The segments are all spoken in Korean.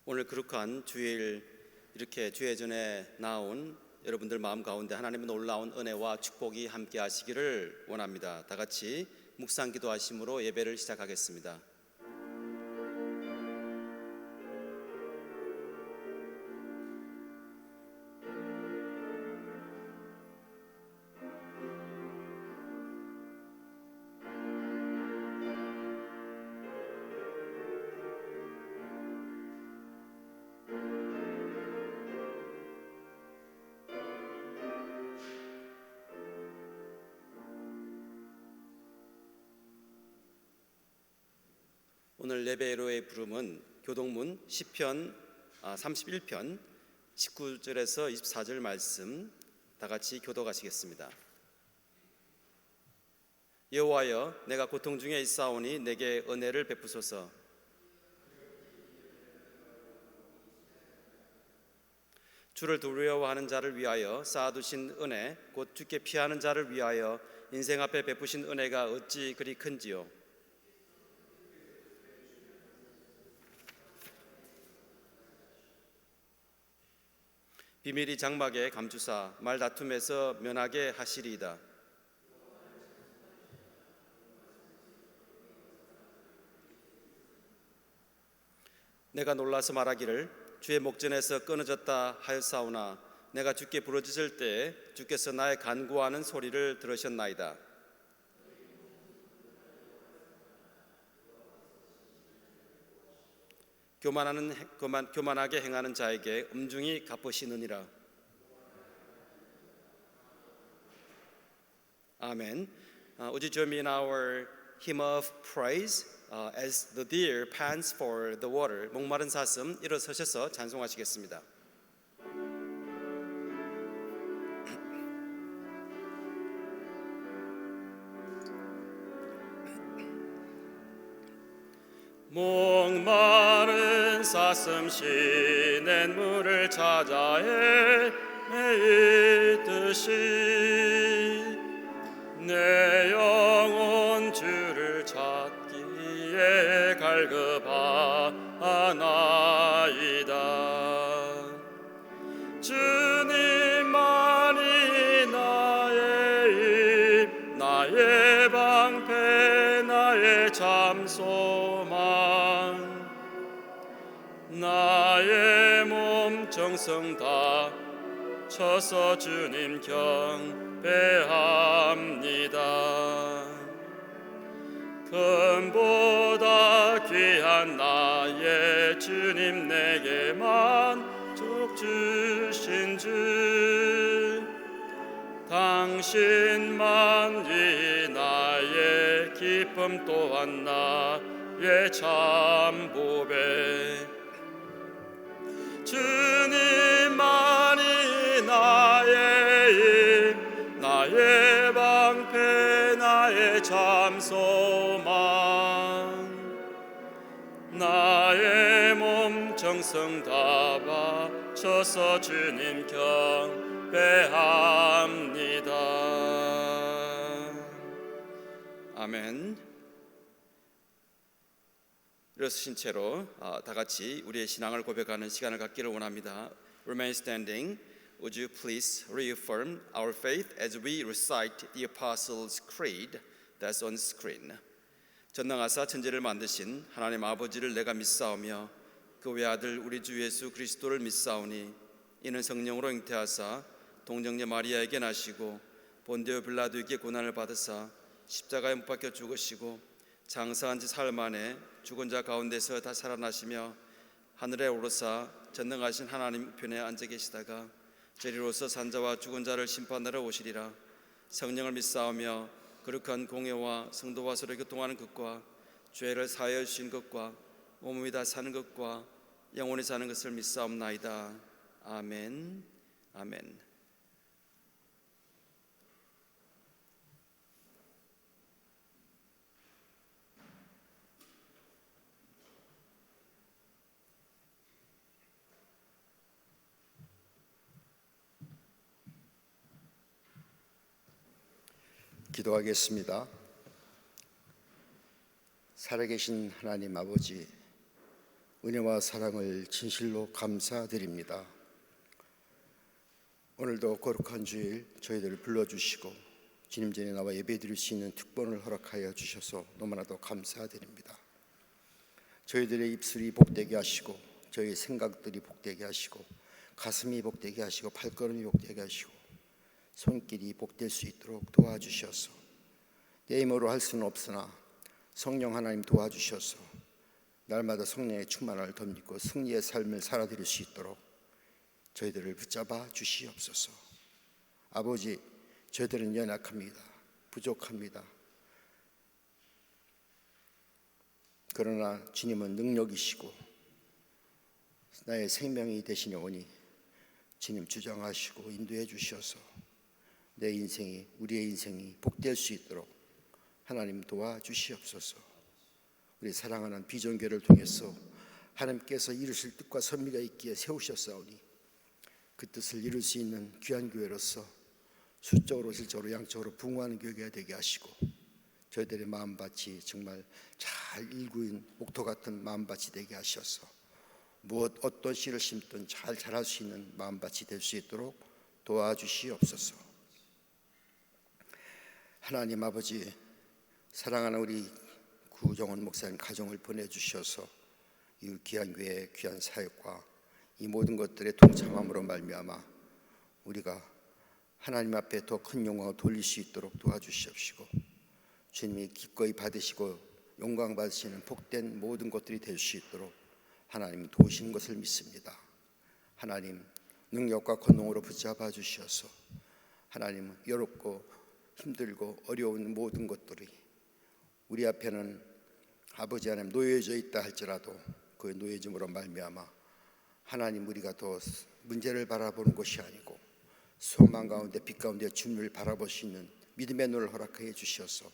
오늘 거룩한 주일 이렇게 주의 전에 나온 여러분들 마음 가운데 하나님의 놀라운 은혜와 축복이 함께 하시기를 원합니다. 다 같이 묵상 기도하심으로 예배를 시작하겠습니다. 오늘 예배로의 부름은 교동문 시편 31편 19절에서 24절 말씀 다 같이 교독하시겠습니다. 여호와여, 내가 고통 중에 있사오니 내게 은혜를 베푸소서. 주를 두려워하는 자를 위하여 쌓아두신 은혜, 곧 주께 피하는 자를 위하여 인생 앞에 베푸신 은혜가 어찌 그리 큰지요. 비밀이 장막에 감추사 말다툼에서 면하게 하시리이다. 내가 놀라서 말하기를 주의 목전에서 끊어졌다 하였사오나 내가 주께 부르짖을 때에 주께서 나의 간구하는 소리를 들으셨나이다. 교만하게 행하는 자에게 엄중히 갚으시느니라. 아멘. Would you join me in our hymn of praise as the deer pants for the water? 목마른 사슴 일어서셔서 찬송하시겠습니다. 목마른 사슴 시냇물을 찾아 헤매이듯이 내 영혼 주를 찾기에 갈급하나이다. 주님만이 나의 힘, 나의 방패, 나의 잠소망, 나의 몸 정성 다 쳐서 주님 경배합니다. 금보다 귀한 나의 주님, 내게 만족 주신 주, 당신만이 나의 기쁨 또한 나의 참보배. 주님만이 나의 힘, 나의 방패, 나의 잠소망, 나의 몸 정성 다 바쳐서 주님 경배합니다. 아멘. 일어서신 채로 다 같이 우리의 신앙을 고백하는 시간을 갖기를 원합니다. Remain standing. Would you please reaffirm our faith as we recite the Apostles' Creed that's on screen. 전능하사 천지를 만드신 하나님 아버지를 내가 믿사오며 그 외아들 우리 주 예수 그리스도를 믿사오니 이는 성령으로 잉태하사 동정녀 마리아에게 나시고 본디오 빌라도에게 고난을 받으사 십자가에 못 박혀 죽으시고 장사한 지 사흘 만에 죽은 자 가운데서 다 살아나시며 하늘에 오르사 전능하신 하나님 우편에 앉아 계시다가 저리로서 산자와 죽은 자를 심판하러 오시리라. 성령을 믿사오며 거룩한 공회와 성도와 서로 교통하는 것과 죄를 사하여 주신 것과 몸이 다 사는 것과 영원히 사는 것을 믿사옵나이다. 아멘. 아멘. 기도하겠습니다. 살아계신 하나님 아버지, 은혜와 사랑을 진실로 감사드립니다. 오늘도 거룩한 주일 저희들을 불러주시고 주님 전에 나와 예배드릴 수 있는 특권을 허락하여 주셔서 너무나도 감사드립니다. 저희들의 입술이 복되게 하시고 저희의 생각들이 복되게 하시고 가슴이 복되게 하시고 발걸음이 복되게 하시고 손길이 복될 수 있도록 도와주셔서 내 힘으로 할 수는 없으나 성령 하나님 도와주셔서 날마다 성령의 충만을 덧입고 승리의 삶을 살아드릴 수 있도록 저희들을 붙잡아 주시옵소서. 아버지, 저희들은 연약합니다. 부족합니다. 그러나 주님은 능력이시고 나의 생명이 되시니 오니 주님 주장하시고 인도해 주셔서 내 인생이, 우리의 인생이 복될 수 있도록 하나님 도와주시옵소서. 우리 사랑하는 비전교회를 통해서 하나님께서 이루실 뜻과 섭리가 있기에 세우셨사오니 그 뜻을 이룰 수 있는 귀한 교회로서 수적으로 질적으로 양적으로 부흥하는 교회가 되게 하시고 저희들의 마음밭이 정말 잘 일구인 목토 같은 마음밭이 되게 하셔서 어떤 씨를 심든 잘 자랄 수 있는 마음밭이 될 수 있도록 도와주시옵소서. 하나님 아버지, 사랑하는 우리 구정원 목사님 가정을 보내주셔서 이 귀한 교회의 귀한 사역과 이 모든 것들의 동참함으로 말미암아 우리가 하나님 앞에 더 큰 영광을 돌릴 수 있도록 도와주시옵시고 주님이 기꺼이 받으시고 영광 받으시는 복된 모든 것들이 될 수 있도록 하나님 도우시는 것을 믿습니다. 하나님 능력과 권능으로 붙잡아 주셔서 하나님 외롭고 힘들고 어려운 모든 것들이 우리 앞에는 아버지 하나님 놓여져 있다 할지라도 그 놓여짐으로 말미암아 하나님 우리가 더 문제를 바라보는 것이 아니고 소망 가운데 빛 가운데 주님을 바라볼 수 있는 믿음의 눈을 허락해 주셔서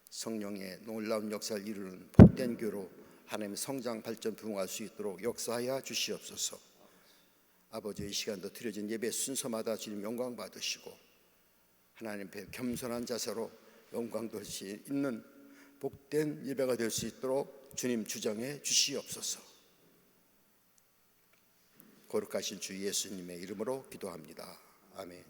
성령의 놀라운 역사를 이루는 복된 교로 하나님의 성장 발전 부흥할 수 있도록 역사하여 주시옵소서. 아버지, 이 시간도 드려진 예배 순서마다 주님 영광 받으시고 하나님 앞에 겸손한 자세로 영광 돌릴 수 있는 복된 예배가 될 수 있도록 주님 주장해 주시옵소서. 거룩하신 주 예수님의 이름으로 기도합니다. 아멘.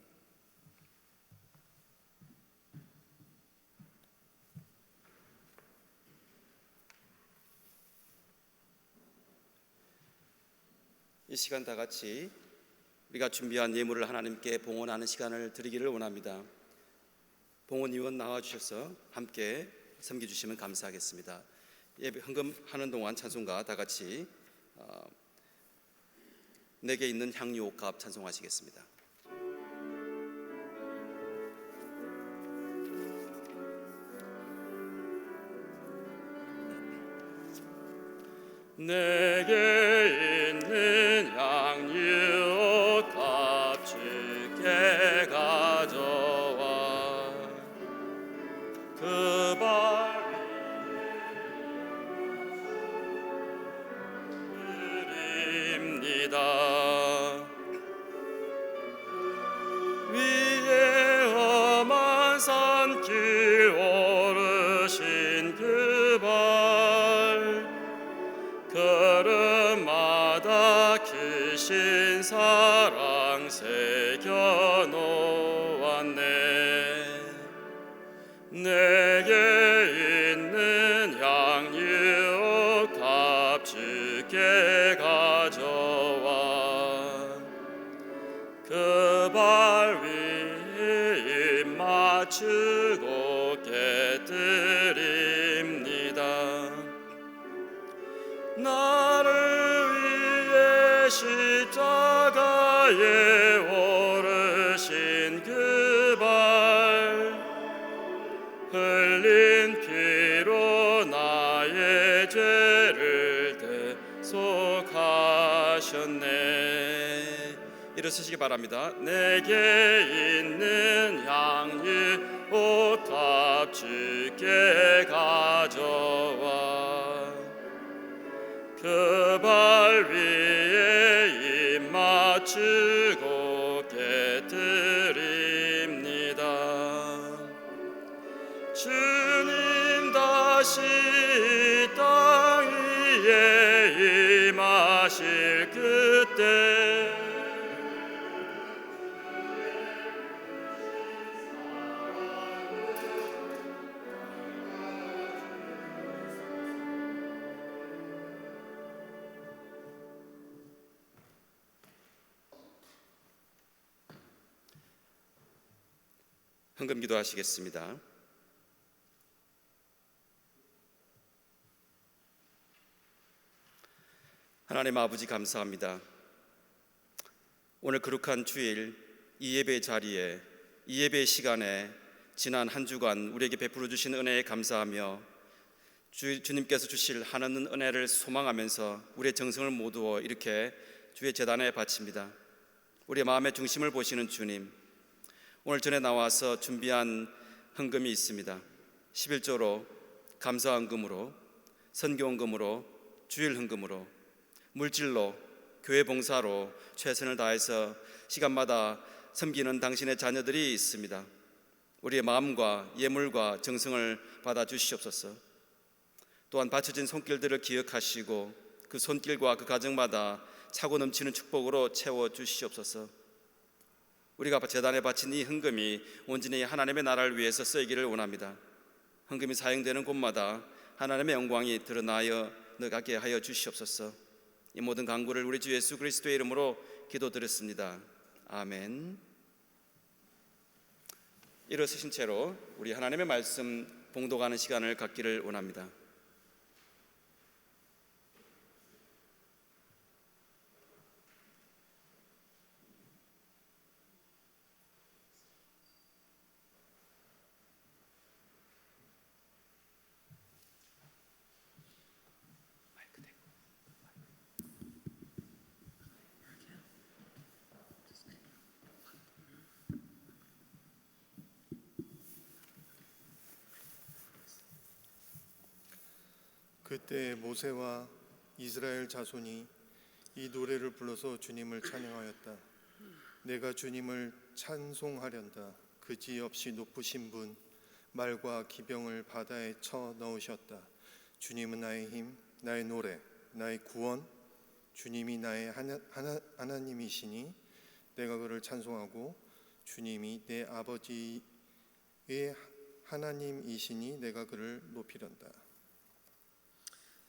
이 시간 다 같이 우리가 준비한 예물을 하나님께 봉헌하는 시간을 드리기를 원합니다. 봉헌위원 나와주셔서 함께 섬겨주시면 감사하겠습니다. 예배 헌금하는 동안 찬송가 다 같이 내게 있는 향유 옥합 찬송하시겠습니다. 내게 있는 향유 옥합 주께 가져와 그 발 드립니다. 위에 험한 산길 오르신 그 발 양육 값지게 가져와 그 발 위에 입 맞추고 깨뜨립니다. 나를 위해 십자가에 오르신 그 발 흘린 피로 나의 죄를 대속하셨네. 일어서시기 바랍니다. 내게 있는 양육 옷 값지게 가져와 그 발 위에 입 맞추고 깨뜨립니다. 주님 다시 이 땅 위에 임하실 그때 헌금 기도하시겠습니다. 하나님 아버지 감사합니다. 오늘 거룩한 주일 이 예배 자리에 이 예배 시간에 지난 한 주간 우리에게 베풀어 주신 은혜에 감사하며 주님께서 주실 한없는 은혜를 소망하면서 우리의 정성을 모두어 이렇게 주의 제단에 바칩니다. 우리의 마음의 중심을 보시는 주님, 오늘 전에 나와서 준비한 헌금이 있습니다. 11조로 감사 헌금으로, 선교 헌금으로, 주일 헌금으로, 물질로, 교회 봉사로 최선을 다해서 시간마다 섬기는 당신의 자녀들이 있습니다. 우리의 마음과 예물과 정성을 받아 주시옵소서. 또한 바쳐진 손길들을 기억하시고 그 손길과 그 가정마다 차고 넘치는 축복으로 채워 주시옵소서. 우리가 제단에 바친 이 헌금이 온전히 하나님의 나라를 위해서 쓰이기를 원합니다. 헌금이 사용되는 곳마다 하나님의 영광이 드러나게 하여 주시옵소서. 이 모든 간구를 우리 주 예수 그리스도의 이름으로 기도드렸습니다. 아멘. 일어서신 채로 우리 하나님의 말씀 봉독하는 시간을 갖기를 원합니다. 그때 모세와 이스라엘 자손이 이 노래를 불러서 주님을 찬양하였다. 내가 주님을 찬송하련다. 그지없이 높으신 분, 말과 기병을 바다에 쳐 넣으셨다. 주님은 나의 힘, 나의 노래, 나의 구원. 주님이 나의 하나님이시니 내가 그를 찬송하고, 주님이 내 아버지의 하나님이시니 내가 그를 높이련다.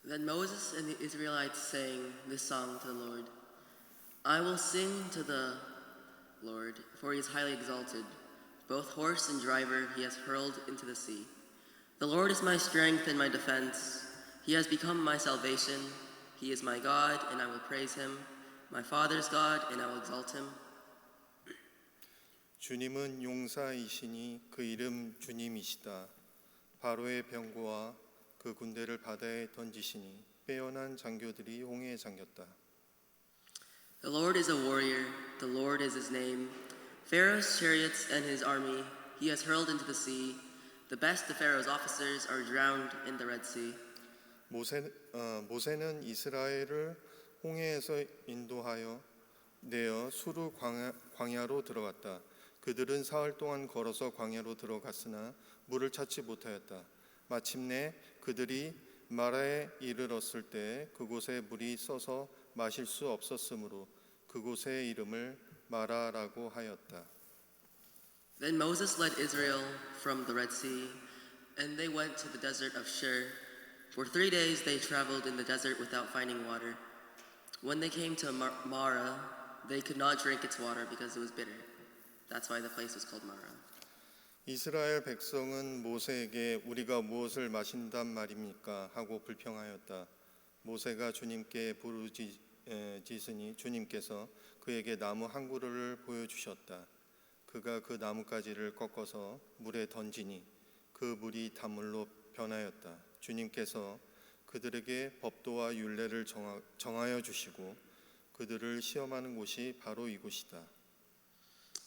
Then Moses and the Israelites sang this song to the Lord. I will sing to the Lord, for he is highly exalted. Both horse and driver he has hurled into the sea. The Lord is my strength and my defense. He has become my salvation. He is my God, and I will praise him. My father's God, and I will exalt him. 주님은 용사이시니 그 이름 주님이시다. 바로의 병거와 그 군대를 바다에 던지시니 빼어난 장교들이 홍해에 잠겼다. The Lord is a warrior. The Lord is his name. Pharaoh's chariots and his army he has hurled into the sea. The best of Pharaoh's officers are drowned in the Red Sea. 모세는 이스라엘을 홍해에서 인도하여 내어 수르 광야로 들어갔다. 그들은 사흘 동안 걸어서 광야로 들어갔으나 물을 찾지 못하였다. 마침내 그들이 마라에 이르렀을 때 그곳에 물이 써서 마실 수 없었으므로 그곳의 이름을 마라라고 하였다. Then Moses led Israel from the Red Sea, and they went to the desert of Shur. For 3 days they traveled in the desert without finding water. When they came to Mara, they could not drink its water because it was bitter. That's why the place was called Mara. 이스라엘 백성은 모세에게 우리가 무엇을 마신단 말입니까? 하고 불평하였다. 모세가 주님께 부르짖으니 주님께서 그에게 나무 한 그루를 보여주셨다. 그가 그 나뭇가지를 꺾어서 물에 던지니 그 물이 단물로 변하였다. 주님께서 그들에게 법도와 율례를 정하여 주시고 그들을 시험하는 곳이 바로 이곳이다.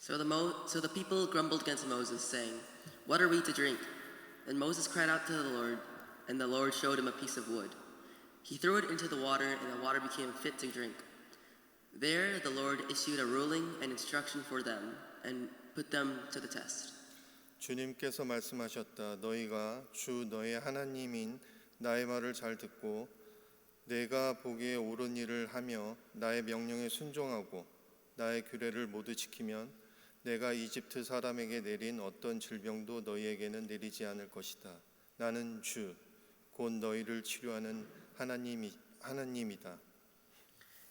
So the people grumbled against Moses, saying, "What are we to drink?" Then Moses cried out to the Lord, and the Lord showed him a piece of wood. He threw it into the water, and the water became fit to drink. There the Lord issued a ruling and instruction for them, and put them to the test. 주님께서 말씀하셨다. 너희가 주 너의 하나님인 나의 말을 잘 듣고 내가 보기에 옳은 일을 하며 나의 명령에 순종하고 나의 규례를 모두 지키면 내가 이집트 사람에게 내린 어떤 질병도 너희에게는 내리지 않을 것이다. 나는 주, 곧 너희를 치료하는 하나님이다.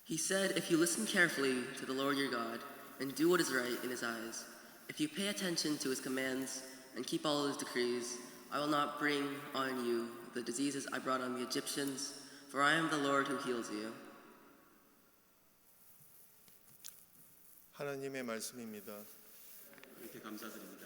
He said, "If you listen carefully to the Lord your God and do what is right in his eyes, if you pay attention to his commands and keep all his decrees, I will not bring on you the diseases I brought on the Egyptians, for I am the Lord who heals you." 하나님의 말씀입니다. 이렇게 감사드립니다.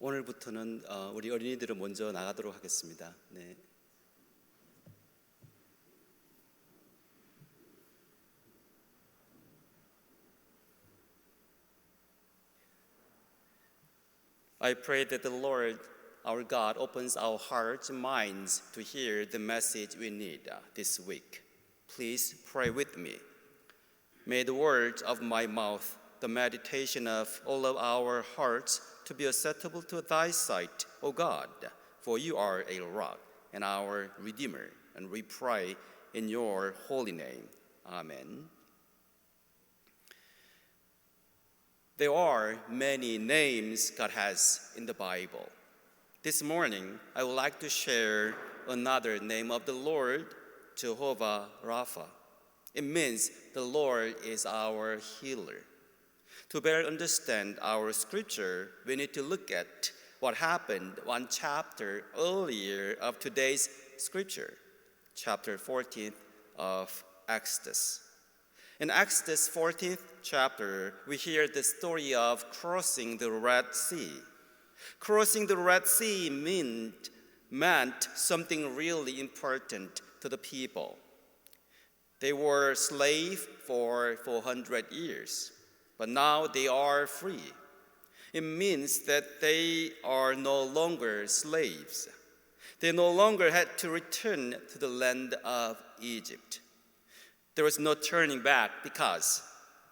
오늘부터는 우리 어린이들은 먼저 나가도록 하겠습니다. 네. I pray that the Lord, our God, opens our hearts and minds to hear the message we need this week. Please pray with me. May the words of my mouth, the meditation of all of our hearts, to be acceptable to thy sight, O God, for you are a rock and our Redeemer, and we pray in your holy name. Amen. There are many names God has in the Bible. This morning, I would like to share another name of the Lord, Jehovah Rapha. It means the Lord is our healer. To better understand our scripture, we need to look at what happened one chapter earlier of today's scripture, chapter 14 of Exodus. In Exodus 14th chapter, we hear the story of crossing the Red Sea. Crossing the Red Sea meant something really important to the people. They were slaves for 400 years, but now they are free. It means that they are no longer slaves. They no longer had to return to the land of Egypt. There was no turning back because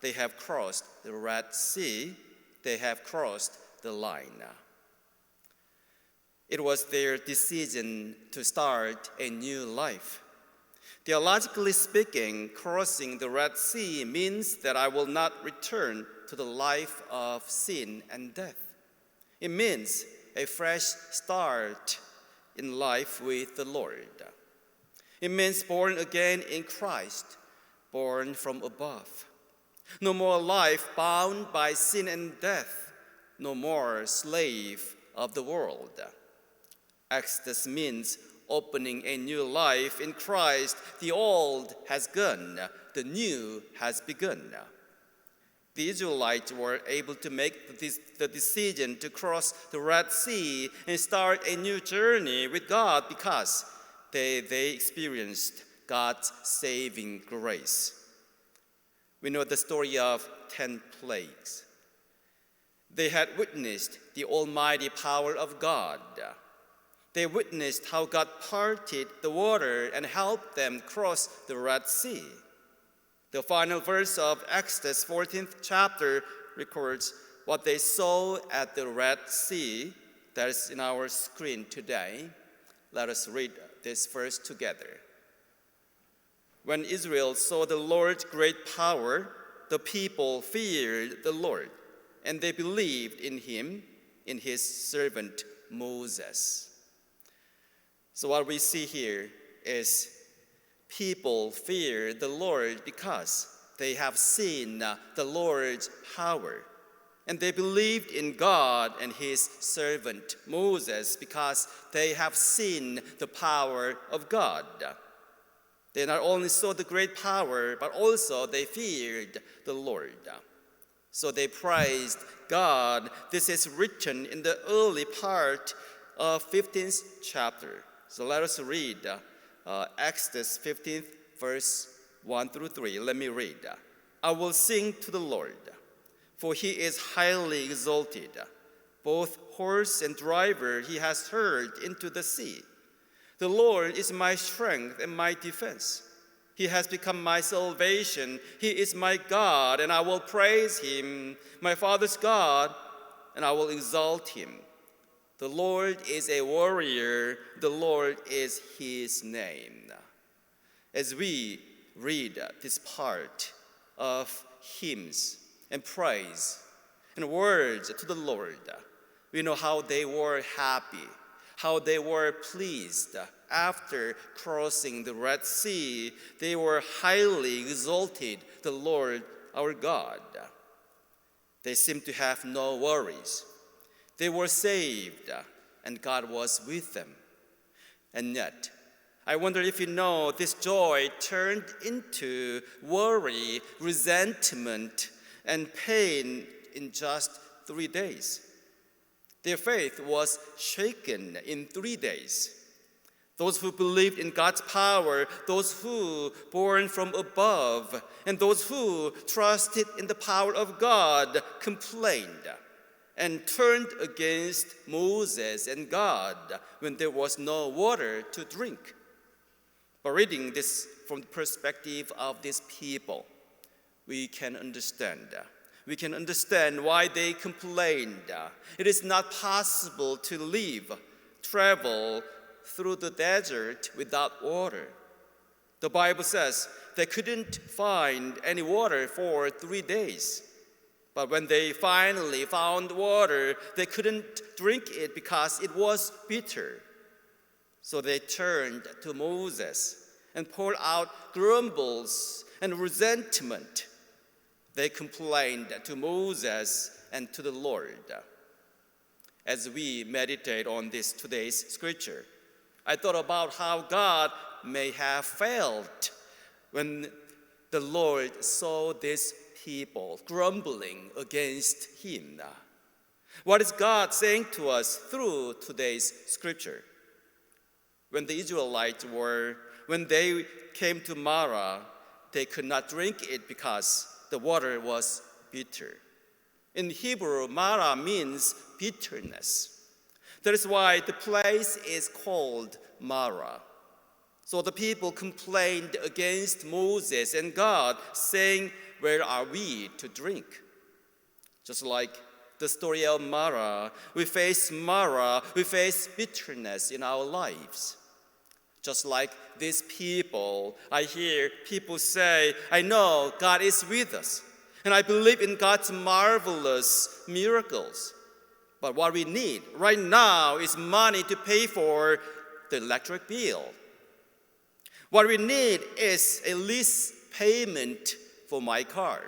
they have crossed the Red Sea. They have crossed the line. It was their decision to start a new life. Theologically speaking, crossing the Red Sea means that I will not return to the life of sin and death. It means a fresh start in life with the Lord. It means born again in Christ, born from above. No more life bound by sin and death, no more slave of the world. Exodus means opening a new life in Christ. The old has gone, the new has begun. The Israelites were able to make the decision to cross the Red Sea and start a new journey with God because they experienced God's saving grace. We know the story of 10 plagues. They had witnessed the almighty power of God. They witnessed how God parted the water and helped them cross the Red Sea. The final verse of Exodus 14th chapter records what they saw at the Red Sea. That is in our screen today. Let us read this verse together. When Israel saw the Lord's great power, the people feared the Lord, and they believed in him, in his servant Moses. So what we see here is people fear the Lord because they have seen the Lord's power. And they believed in God and his servant Moses because they have seen the power of God. They not only saw the great power, but also they feared the Lord. So they praised God. This is written in the early part of 15th chapter. So let us read Exodus 15th verse 1 through 3. Let me read. I will sing to the Lord, for he is highly exalted. Both horse and driver he has hurled into the sea. The Lord is my strength and my defense. He has become my salvation. He is my God, and I will praise him, my father's God, and I will exalt him. The Lord is a warrior. The Lord is his name. As we read this part of hymns and praise and words to the Lord, we know how they were happy, how they were pleased. After crossing the Red Sea, they were highly exalted, the Lord our God. They seemed to have no worries. They were saved, and God was with them. And yet, I wonder if you know, this joy turned into worry, resentment, and pain in just 3 days. Their faith was shaken in 3 days. Those who believed in God's power, those who born from above, and those who trusted in the power of God complained and turned against Moses and God when there was no water to drink. But reading this from the perspective of these people, we can understand. We can understand why they complained. It is not possible to travel through the desert without water. The Bible says they couldn't find any water for 3 days. But when they finally found water, they couldn't drink it because it was bitter. So they turned to Moses and poured out grumbles and resentment. They complained to Moses and to the Lord. As we meditate on this today's scripture, I thought about how God may have felt when the Lord saw these people grumbling against him. What is God saying to us through today's scripture? When the Israelites when they came to Marah, they could not drink it because the water was bitter. In Hebrew, Marah means bitterness. That is why the place is called Marah. So the people complained against Moses and God, saying, "Where are we to drink?" Just like the story of Marah, we face bitterness in our lives. Just like these people, I hear people say, "I know God is with us, and I believe in God's marvelous miracles. But what we need right now is money to pay for the electric bill. What we need is a lease payment for my car.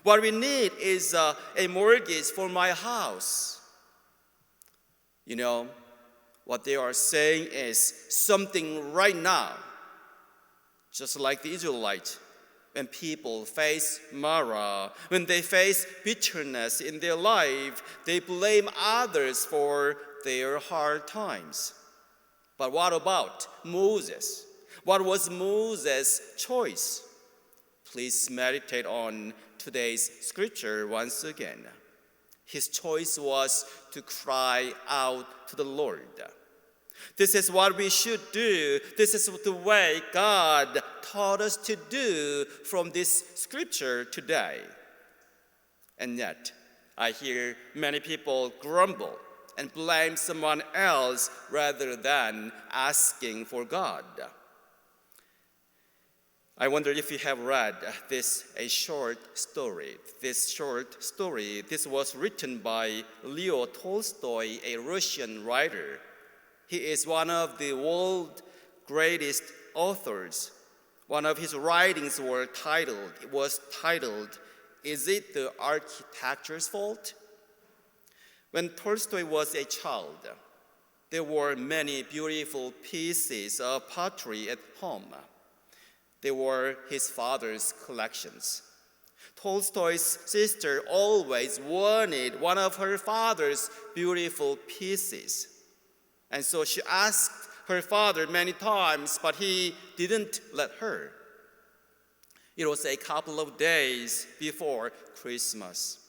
What we need is a mortgage for my house." You know, what they are saying is something right now. Just like the Israelites, when people face Marah, when they face bitterness in their life, they blame others for their hard times. But what about Moses? What was Moses' choice? Please meditate on today's scripture once again. His choice was to cry out to the Lord. This is what we should do. This is the way God taught us to do from this scripture today. And yet, I hear many people grumble and blame someone else rather than asking for God. I wonder if you have read this short story. This was written by Leo Tolstoy, a Russian writer. He is one of the world's greatest authors. One of his writings was titled, "Is It the Architecture's Fault?" When Tolstoy was a child, there were many beautiful pieces of pottery at home. They were his father's collections. Tolstoy's sister always wanted one of her father's beautiful pieces. And so she asked her father many times, but he didn't let her. It was a couple of days before Christmas.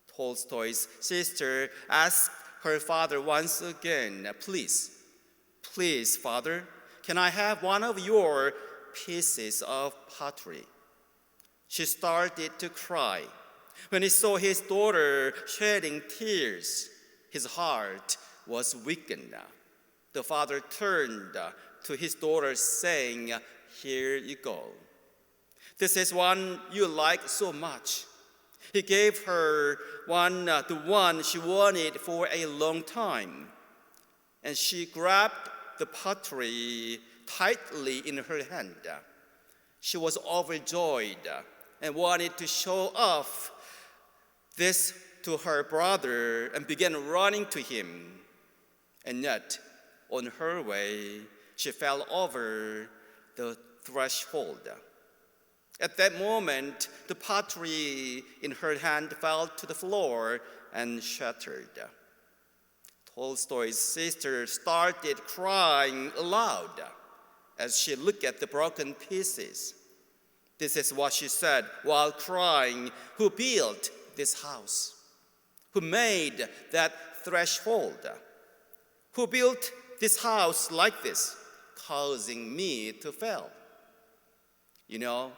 Tolstoy's sister asked her father once again, please, Father, can I have one of your pieces of pottery?" She started to cry. When he saw his daughter shedding tears, his heart was weakened. The father turned to his daughter saying, "Here you go. This is one you like so much." He gave her the one she wanted for a long time. And she grabbed the pottery tightly in her hand. She was overjoyed and wanted to show off this to her brother and began running to him. And yet, on her way, she fell over the threshold. At that moment, the pottery in her hand fell to the floor and shattered. Tolstoy's sister started crying aloud as she looked at the broken pieces. This is what she said while crying. Who built this house? Who made that threshold? Who built this house like this, causing me to fail? You know,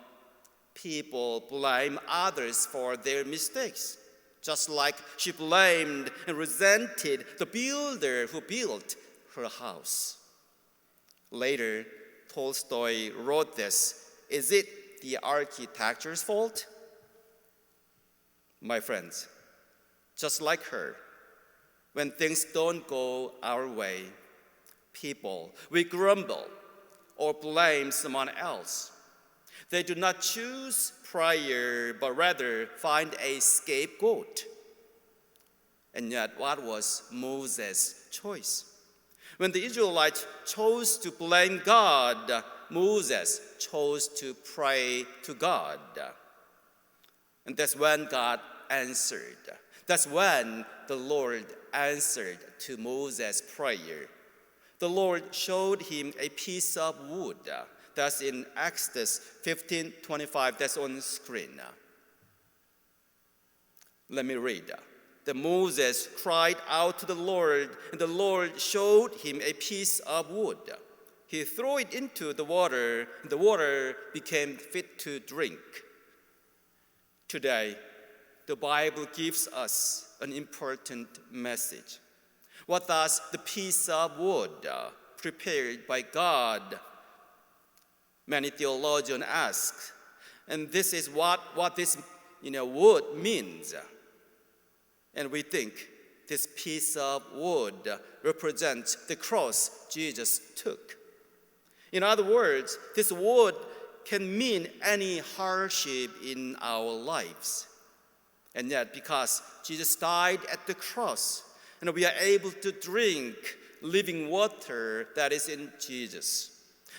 people blame others for their mistakes, just like she blamed and resented the builder who built her house. Later, Tolstoy wrote this: is it the architecture's fault? My friends, just like her, when things don't go our way, we grumble or blame someone else. They do not choose prayer, but rather find a scapegoat. And yet, what was Moses' choice? When the Israelites chose to blame God, Moses chose to pray to God. And that's when God answered. That's when the Lord answered to Moses' prayer. The Lord showed him a piece of wood. That's in Exodus 15:25. That's on the screen. Let me read. Then Moses cried out to the Lord, and the Lord showed him a piece of wood. He threw it into the water, and the water became fit to drink. Today, the Bible gives us an important message. What does the piece of wood prepared by God? Many theologians ask, and this is what this wood means. And we think this piece of wood represents the cross Jesus took. In other words, this wood can mean any hardship in our lives. And yet, because Jesus died at the cross, and we are able to drink living water that is in Jesus.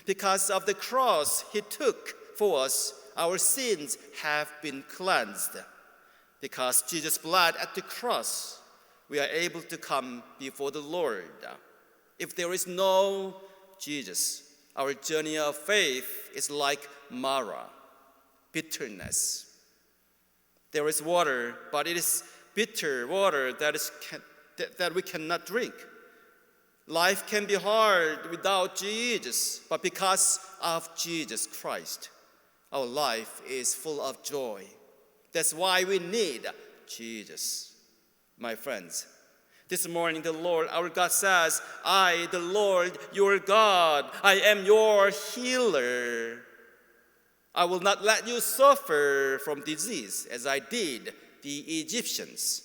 Because of the cross he took for us, our sins have been cleansed. Because Jesus' blood at the cross, we are able to come before the Lord. If there is no Jesus, our journey of faith is like Mara, bitterness. There is water, but it is bitter water that we cannot drink. Life can be hard without Jesus, but because of Jesus Christ, our life is full of joy. That's why we need Jesus. My friends, this morning the Lord, our God says, I, the Lord, your God, I am your healer. I will not let you suffer from disease as I did the Egyptians.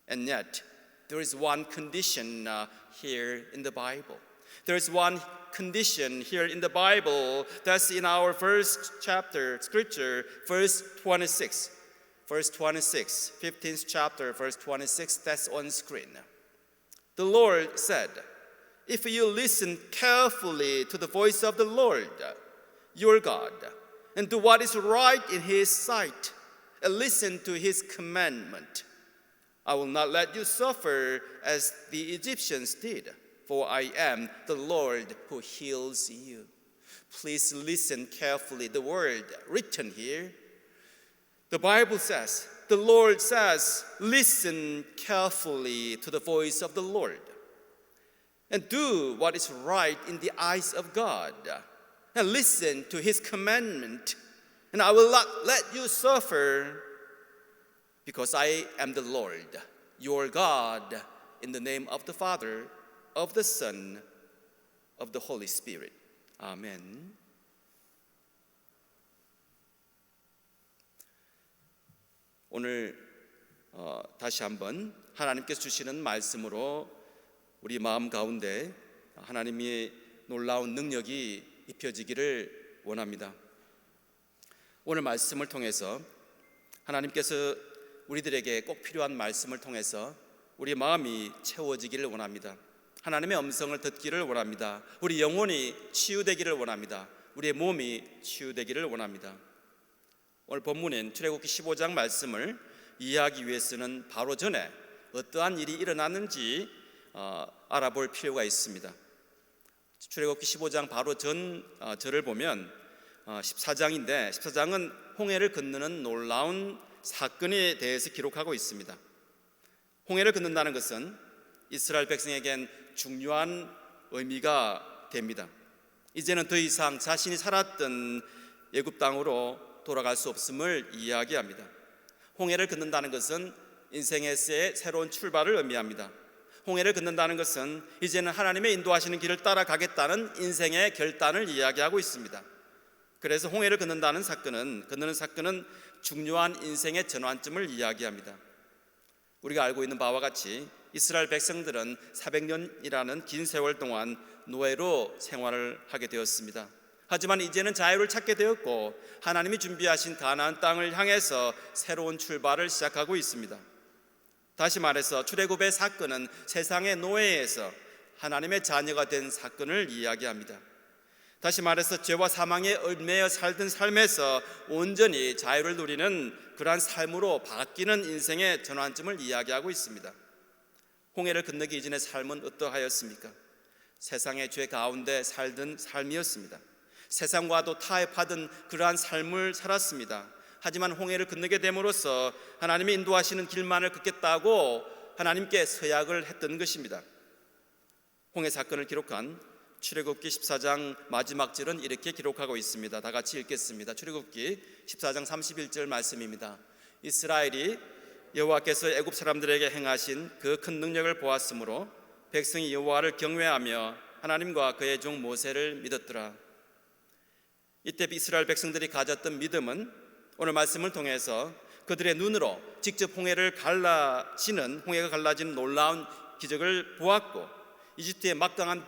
And yet, there is one condition here in the Bible. There is one condition here in the Bible that's in our first chapter, scripture, verse 26. Verse 26, 15th chapter, verse 26, that's on screen. The Lord said, if you listen carefully to the voice of the Lord, your God, and do what is right in his sight, and listen to his commandment, I will not let you suffer as the Egyptians did, for I am the Lord who heals you. Please listen carefully. The word written here, the Bible says, the Lord says, listen carefully to the voice of the Lord and do what is right in the eyes of God and listen to his commandment, and I will not let you suffer, because I am the Lord, your God, in the name of the Father, of the Son, of the Holy Spirit. Amen. 오늘 다시 한번 하나님께서 주시는 말씀으로 우리 마음 가운데 하나님의 놀라운 능력이 입혀지기를 원합니다. 오늘 말씀을 통해서 하나님께서 우리들에게 꼭 필요한 말씀을 통해서 우리 마음이 채워지기를 원합니다. 하나님의 음성을 듣기를 원합니다. 우리 영혼이 치유되기를 원합니다. 우리의 몸이 치유되기를 원합니다. 오늘 본문인 출애굽기 15장 말씀을 이해하기 위해서는 바로 전에 어떠한 일이 일어났는지 알아볼 필요가 있습니다. 출애굽기 15장 바로 전 절을 보면 14장인데 14장은 홍해를 건너는 놀라운 사건에 대해서 기록하고 있습니다. 홍해를 건넌다는 것은 이스라엘 백성에겐 중요한 의미가 됩니다. 이제는 더 이상 자신이 살았던 애굽 땅으로 돌아갈 수 없음을 이야기합니다. 홍해를 건넌다는 것은 인생에서의 새로운 출발을 의미합니다. 홍해를 건넌다는 것은 이제는 하나님의 인도하시는 길을 따라가겠다는 인생의 결단을 이야기하고 있습니다. 그래서 홍해를 건너는 사건은 중요한 인생의 전환점을 이야기합니다. 우리가 알고 있는 바와 같이 이스라엘 백성들은 400년이라는 긴 세월 동안 노예로 생활을 하게 되었습니다. 하지만 이제는 자유를 찾게 되었고 하나님이 준비하신 가나안 땅을 향해서 새로운 출발을 시작하고 있습니다. 다시 말해서 출애굽의 사건은 세상의 노예에서 하나님의 자녀가 된 사건을 이야기합니다. 다시 말해서 죄와 사망에 얽매여 살던 삶에서 온전히 자유를 누리는 그러한 삶으로 바뀌는 인생의 전환점을 이야기하고 있습니다. 홍해를 건너기 이전의 삶은 어떠하였습니까? 세상의 죄 가운데 살던 삶이었습니다. 세상과도 타협하던 그러한 삶을 살았습니다. 하지만 홍해를 건너게 됨으로써 하나님이 인도하시는 길만을 걷겠다고 하나님께 서약을 했던 것입니다. 홍해 사건을 기록한 출애굽기 14장 마지막 절은 이렇게 기록하고 있습니다. 다 같이 읽겠습니다. 출애굽기 14장 31절 말씀입니다. 이스라엘이 여호와께서 애굽 사람들에게 행하신 그 큰 능력을 보았으므로 백성이 여호와를 경외하며 하나님과 그의 종 모세를 믿었더라. 이때 이스라엘 백성들이 가졌던 믿음은 오늘 말씀을 통해서 그들의 눈으로 직접 홍해가 갈라지는 놀라운 기적을 보았고, 이집트의 막강한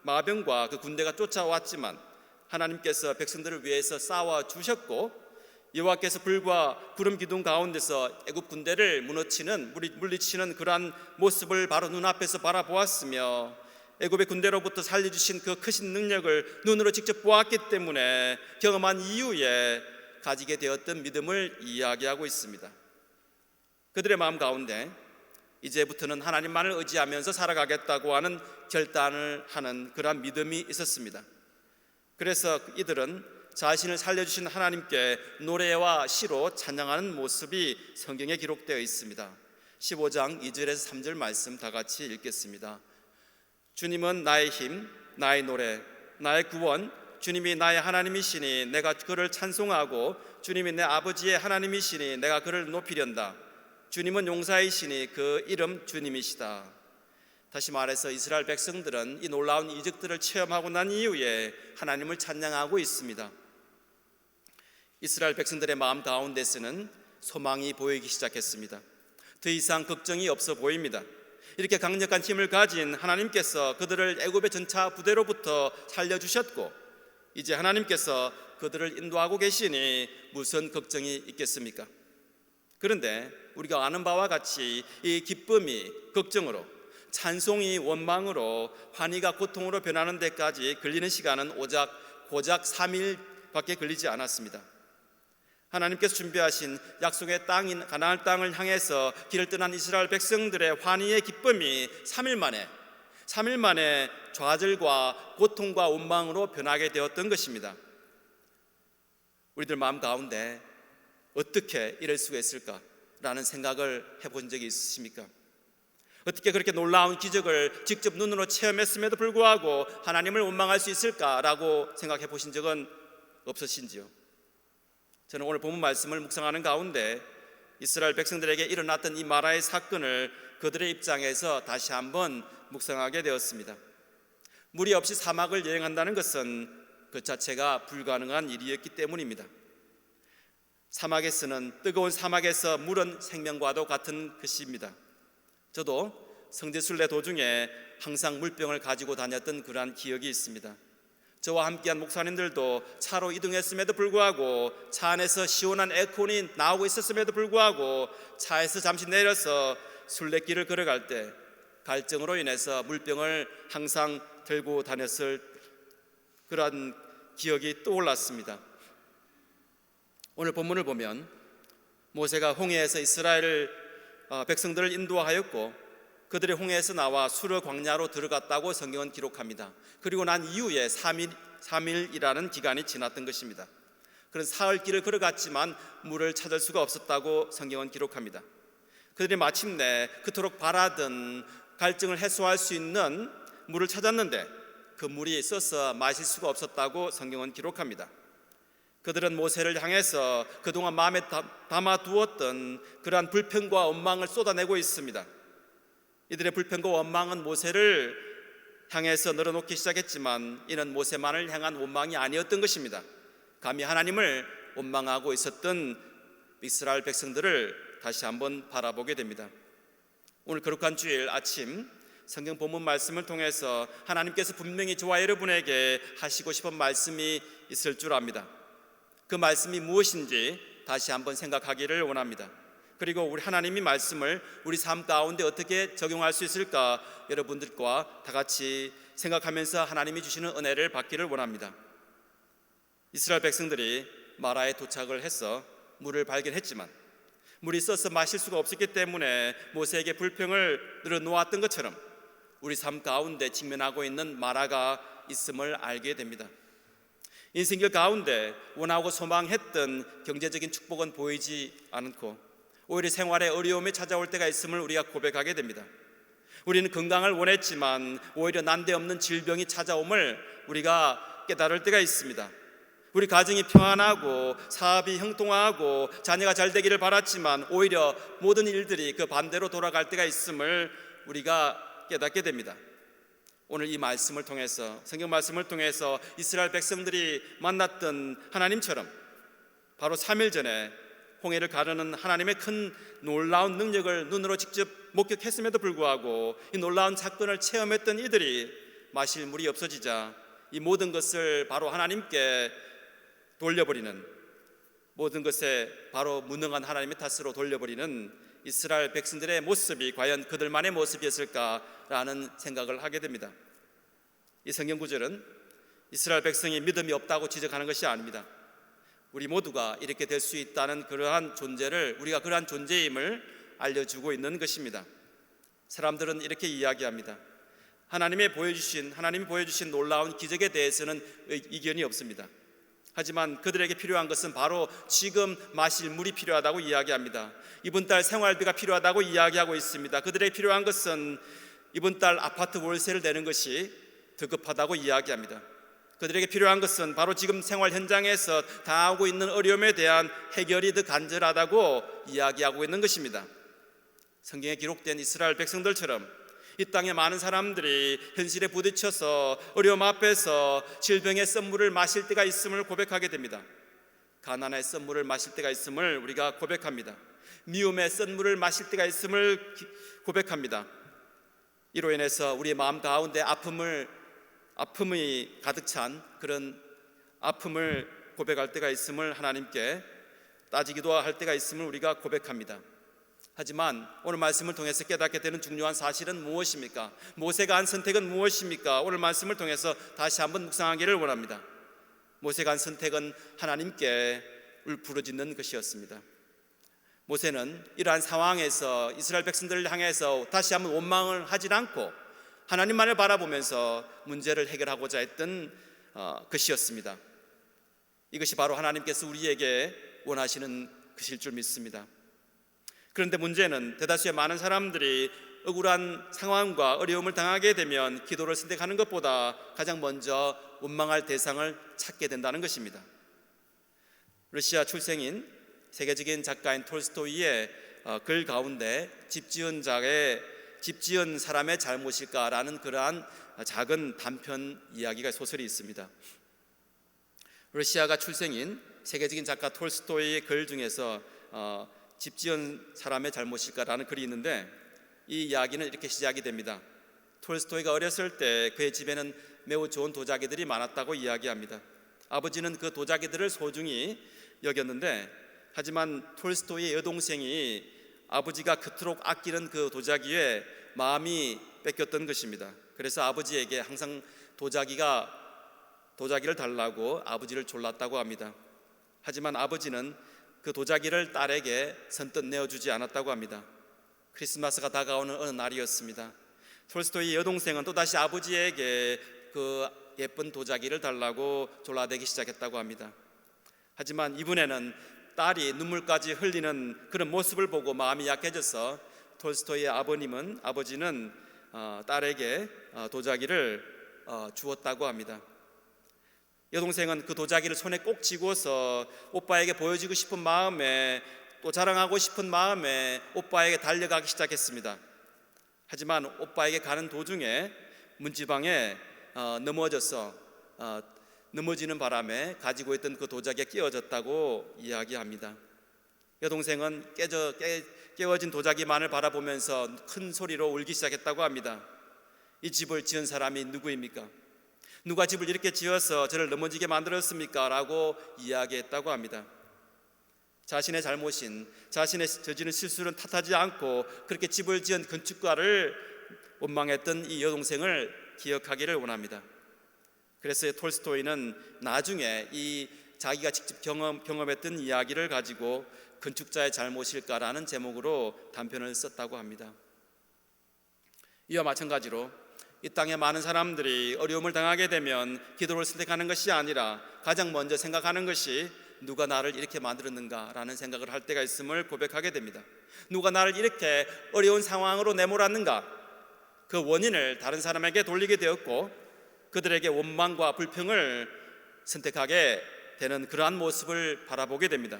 마병과 그 군대가 쫓아왔지만 하나님께서 백성들을 위해서 싸워 주셨고, 여호와께서 불과 구름 기둥 가운데서 애굽 군대를 물리치는 그러한 모습을 바로 눈앞에서 바라보았으며, 애굽의 군대로부터 살려주신 그 크신 능력을 눈으로 직접 보았기 때문에 경험한 이후에 가지게 되었던 믿음을 이야기하고 있습니다. 그들의 마음 가운데 이제부터는 하나님만을 의지하면서 살아가겠다고 하는 결단을 하는 그러한 믿음이 있었습니다. 그래서 이들은 자신을 살려주신 하나님께 노래와 시로 찬양하는 모습이 성경에 기록되어 있습니다. 15장 2절에서 3절 말씀 다 같이 읽겠습니다. 주님은 나의 힘, 나의 노래, 나의 구원, 주님이 나의 하나님이시니 내가 그를 찬송하고, 주님이 내 아버지의 하나님이시니 내가 그를 높이련다. 주님은 용사이시니 그 이름 주님이시다. 다시 말해서 이스라엘 백성들은 이 놀라운 이적들을 체험하고 난 이후에 하나님을 찬양하고 있습니다. 이스라엘 백성들의 마음 가운데서는 소망이 보이기 시작했습니다. 더 이상 걱정이 없어 보입니다. 이렇게 강력한 힘을 가진 하나님께서 그들을 애굽의 전차 부대로부터 살려주셨고, 이제 하나님께서 그들을 인도하고 계시니 무슨 걱정이 있겠습니까? 그런데 우리가 아는 바와 같이 이 기쁨이 걱정으로, 찬송이 원망으로, 환희가 고통으로 변하는 데까지 걸리는 시간은 고작 3일밖에 걸리지 않았습니다. 하나님께서 준비하신 약속의 땅인 가나안 땅을 향해서 길을 떠난 이스라엘 백성들의 환희의 기쁨이 3일 만에 좌절과 고통과 원망으로 변하게 되었던 것입니다. 우리들 마음 가운데 어떻게 이럴 수가 있을까라는 생각을 해본 적이 있으십니까? 어떻게 그렇게 놀라운 기적을 직접 눈으로 체험했음에도 불구하고 하나님을 원망할 수 있을까라고 생각해 보신 적은 없으신지요? 저는 오늘 본문 말씀을 묵상하는 가운데 이스라엘 백성들에게 일어났던 이 마라의 사건을 그들의 입장에서 다시 한번 묵상하게 되었습니다. 물이 없이 사막을 여행한다는 것은 그 자체가 불가능한 일이었기 때문입니다. 뜨거운 사막에서 물은 생명과도 같은 것입니다. 저도 성지순례 도중에 항상 물병을 가지고 다녔던 그러한 기억이 있습니다. 저와 함께한 목사님들도 차로 이동했음에도 불구하고, 차 안에서 시원한 에어컨이 나오고 있었음에도 불구하고 차에서 잠시 내려서 순례길을 걸어갈 때 갈증으로 인해서 물병을 항상 들고 다녔을 그런 기억이 떠올랐습니다. 오늘 본문을 보면 모세가 홍해에서 이스라엘 백성들을 인도하였고, 그들의 홍해에서 나와 수르 광야로 들어갔다고 성경은 기록합니다. 그리고 난 이후에 3일이라는 기간이 지났던 것입니다. 그런 사흘길을 걸어갔지만 물을 찾을 수가 없었다고 성경은 기록합니다. 그들이 마침내 그토록 바라던 갈증을 해소할 수 있는 물을 찾았는데 그 물이 써서 마실 수가 없었다고 성경은 기록합니다. 그들은 모세를 향해서 그동안 마음에 담아두었던 그러한 불평과 원망을 쏟아내고 있습니다. 이들의 불평과 원망은 모세를 향해서 늘어놓기 시작했지만 이는 모세만을 향한 원망이 아니었던 것입니다. 감히 하나님을 원망하고 있었던 이스라엘 백성들을 다시 한번 바라보게 됩니다. 오늘 거룩한 주일 아침 성경 본문 말씀을 통해서 하나님께서 분명히 저와 여러분에게 하시고 싶은 말씀이 있을 줄 압니다. 그 말씀이 무엇인지 다시 한번 생각하기를 원합니다. 그리고 우리 하나님이 말씀을 우리 삶 가운데 어떻게 적용할 수 있을까 여러분들과 다 같이 생각하면서 하나님이 주시는 은혜를 받기를 원합니다. 이스라엘 백성들이 마라에 도착을 해서 물을 발견했지만 물이 써서 마실 수가 없었기 때문에 모세에게 불평을 늘어놓았던 것처럼 우리 삶 가운데 직면하고 있는 마라가 있음을 알게 됩니다. 인생길 가운데 원하고 소망했던 경제적인 축복은 보이지 않고 오히려 생활의 어려움이 찾아올 때가 있음을 우리가 고백하게 됩니다. 우리는 건강을 원했지만 오히려 난데없는 질병이 찾아옴을 우리가 깨달을 때가 있습니다. 우리 가정이 평안하고 사업이 형통하고 자녀가 잘 되기를 바랐지만 오히려 모든 일들이 그 반대로 돌아갈 때가 있음을 우리가 깨닫게 됩니다. 오늘 이 말씀을 통해서 성경 말씀을 통해서 이스라엘 백성들이 만났던 하나님처럼 바로 3일 전에 홍해를 가르는 하나님의 큰 놀라운 능력을 눈으로 직접 목격했음에도 불구하고 이 놀라운 사건을 체험했던 이들이 마실 물이 없어지자 이 모든 것을 바로 하나님께 돌려버리는, 모든 것에 바로 무능한 하나님의 탓으로 돌려버리는 이스라엘 백성들의 모습이 과연 그들만의 모습이었을까라는 생각을 하게 됩니다. 이 성경 구절은 이스라엘 백성이 믿음이 없다고 지적하는 것이 아닙니다. 우리 모두가 이렇게 될 수 있다는 그러한 존재를, 우리가 그러한 존재임을 알려주고 있는 것입니다. 사람들은 이렇게 이야기합니다. 하나님이 보여주신 놀라운 기적에 대해서는 이견이 없습니다. 하지만 그들에게 필요한 것은 바로 지금 마실 물이 필요하다고 이야기합니다. 이번 달 생활비가 필요하다고 이야기하고 있습니다. 그들에게 필요한 것은 이번 달 아파트 월세를 내는 것이 더 급하다고 이야기합니다. 그들에게 필요한 것은 바로 지금 생활 현장에서 당하고 있는 어려움에 대한 해결이 더 간절하다고 이야기하고 있는 것입니다. 성경에 기록된 이스라엘 백성들처럼 이 땅에 많은 사람들이 현실에 부딪혀서 어려움 앞에서 질병의 썸물을 마실 때가 있음을 고백하게 됩니다. 가난의 썸물을 마실 때가 있음을 우리가 고백합니다. 미움의 썸물을 마실 때가 있음을 고백합니다. 이로 인해서 우리의 마음 가운데 아픔이 가득 찬 그런 아픔을 고백할 때가 있음을 하나님께 따지기도 할 때가 있음을 우리가 고백합니다. 하지만 오늘 말씀을 통해서 깨닫게 되는 중요한 사실은 무엇입니까? 모세가 한 선택은 무엇입니까? 오늘 말씀을 통해서 다시 한번 묵상하기를 원합니다. 모세가 한 선택은 하나님께 울부러지는 것이었습니다. 모세는 이러한 상황에서 이스라엘 백성들을 향해서 다시 한번 원망을 하지 않고 하나님만을 바라보면서 문제를 해결하고자 했던 것이었습니다. 이것이 바로 하나님께서 우리에게 원하시는 것일 줄 믿습니다. 그런데 문제는 대다수의 많은 사람들이 억울한 상황과 어려움을 당하게 되면 기도를 선택하는 것보다 가장 먼저 원망할 대상을 찾게 된다는 것입니다. 러시아 출생인 세계적인 작가인 톨스토이의 글 가운데 집 지은 사람의 잘못일까라는 그러한 작은 단편 이야기가 소설이 있습니다. 러시아가 출생인 세계적인 작가 톨스토이의 글 중에서 집 지은 사람의 잘못일까라는 글이 있는데 이 이야기는 이렇게 시작이 됩니다. 톨스토이가 어렸을 때 그의 집에는 매우 좋은 도자기들이 많았다고 이야기합니다. 아버지는 그 도자기들을 소중히 여겼는데 하지만 톨스토이의 여동생이 아버지가 그토록 아끼는 그 도자기에 마음이 뺏겼던 것입니다. 그래서 아버지에게 항상 도자기를 달라고 아버지를 졸랐다고 합니다. 하지만 아버지는 그 도자기를 딸에게 선뜻 내어주지 않았다고 합니다. 크리스마스가 다가오는 어느 날이었습니다. 톨스토이의 여동생은 또다시 아버지에게 그 예쁜 도자기를 달라고 졸라대기 시작했다고 합니다. 하지만 이번에는 딸이 눈물까지 흘리는 그런 모습을 보고 마음이 약해져서 톨스토이의 아버지는 딸에게 도자기를 주었다고 합니다. 여동생은 그 도자기를 손에 꼭 쥐고서 오빠에게 보여주고 싶은 마음에, 또 자랑하고 싶은 마음에 오빠에게 달려가기 시작했습니다. 하지만 오빠에게 가는 도중에 문지방에 넘어지는 바람에 가지고 있던 그 도자기에 끼어졌다고 이야기합니다. 여동생은 깨어진 도자기만을 바라보면서 큰 소리로 울기 시작했다고 합니다. 이 집을 지은 사람이 누구입니까? 누가 집을 이렇게 지어서 저를 넘어지게 만들었습니까? 라고 이야기했다고 합니다. 자신의 잘못인, 자신의 저지른 실수는 탓하지 않고 그렇게 집을 지은 건축가를 원망했던 이 여동생을 기억하기를 원합니다. 그래서 톨스토이는 나중에 이 자기가 직접 경험했던 이야기를 가지고 건축자의 잘못일까라는 제목으로 단편을 썼다고 합니다. 이와 마찬가지로 이 땅에 많은 사람들이 어려움을 당하게 되면 기도를 선택하는 것이 아니라 가장 먼저 생각하는 것이 누가 나를 이렇게 만들었는가라는 생각을 할 때가 있음을 고백하게 됩니다. 누가 나를 이렇게 어려운 상황으로 내몰았는가, 그 원인을 다른 사람에게 돌리게 되었고 그들에게 원망과 불평을 선택하게 되는 그러한 모습을 바라보게 됩니다.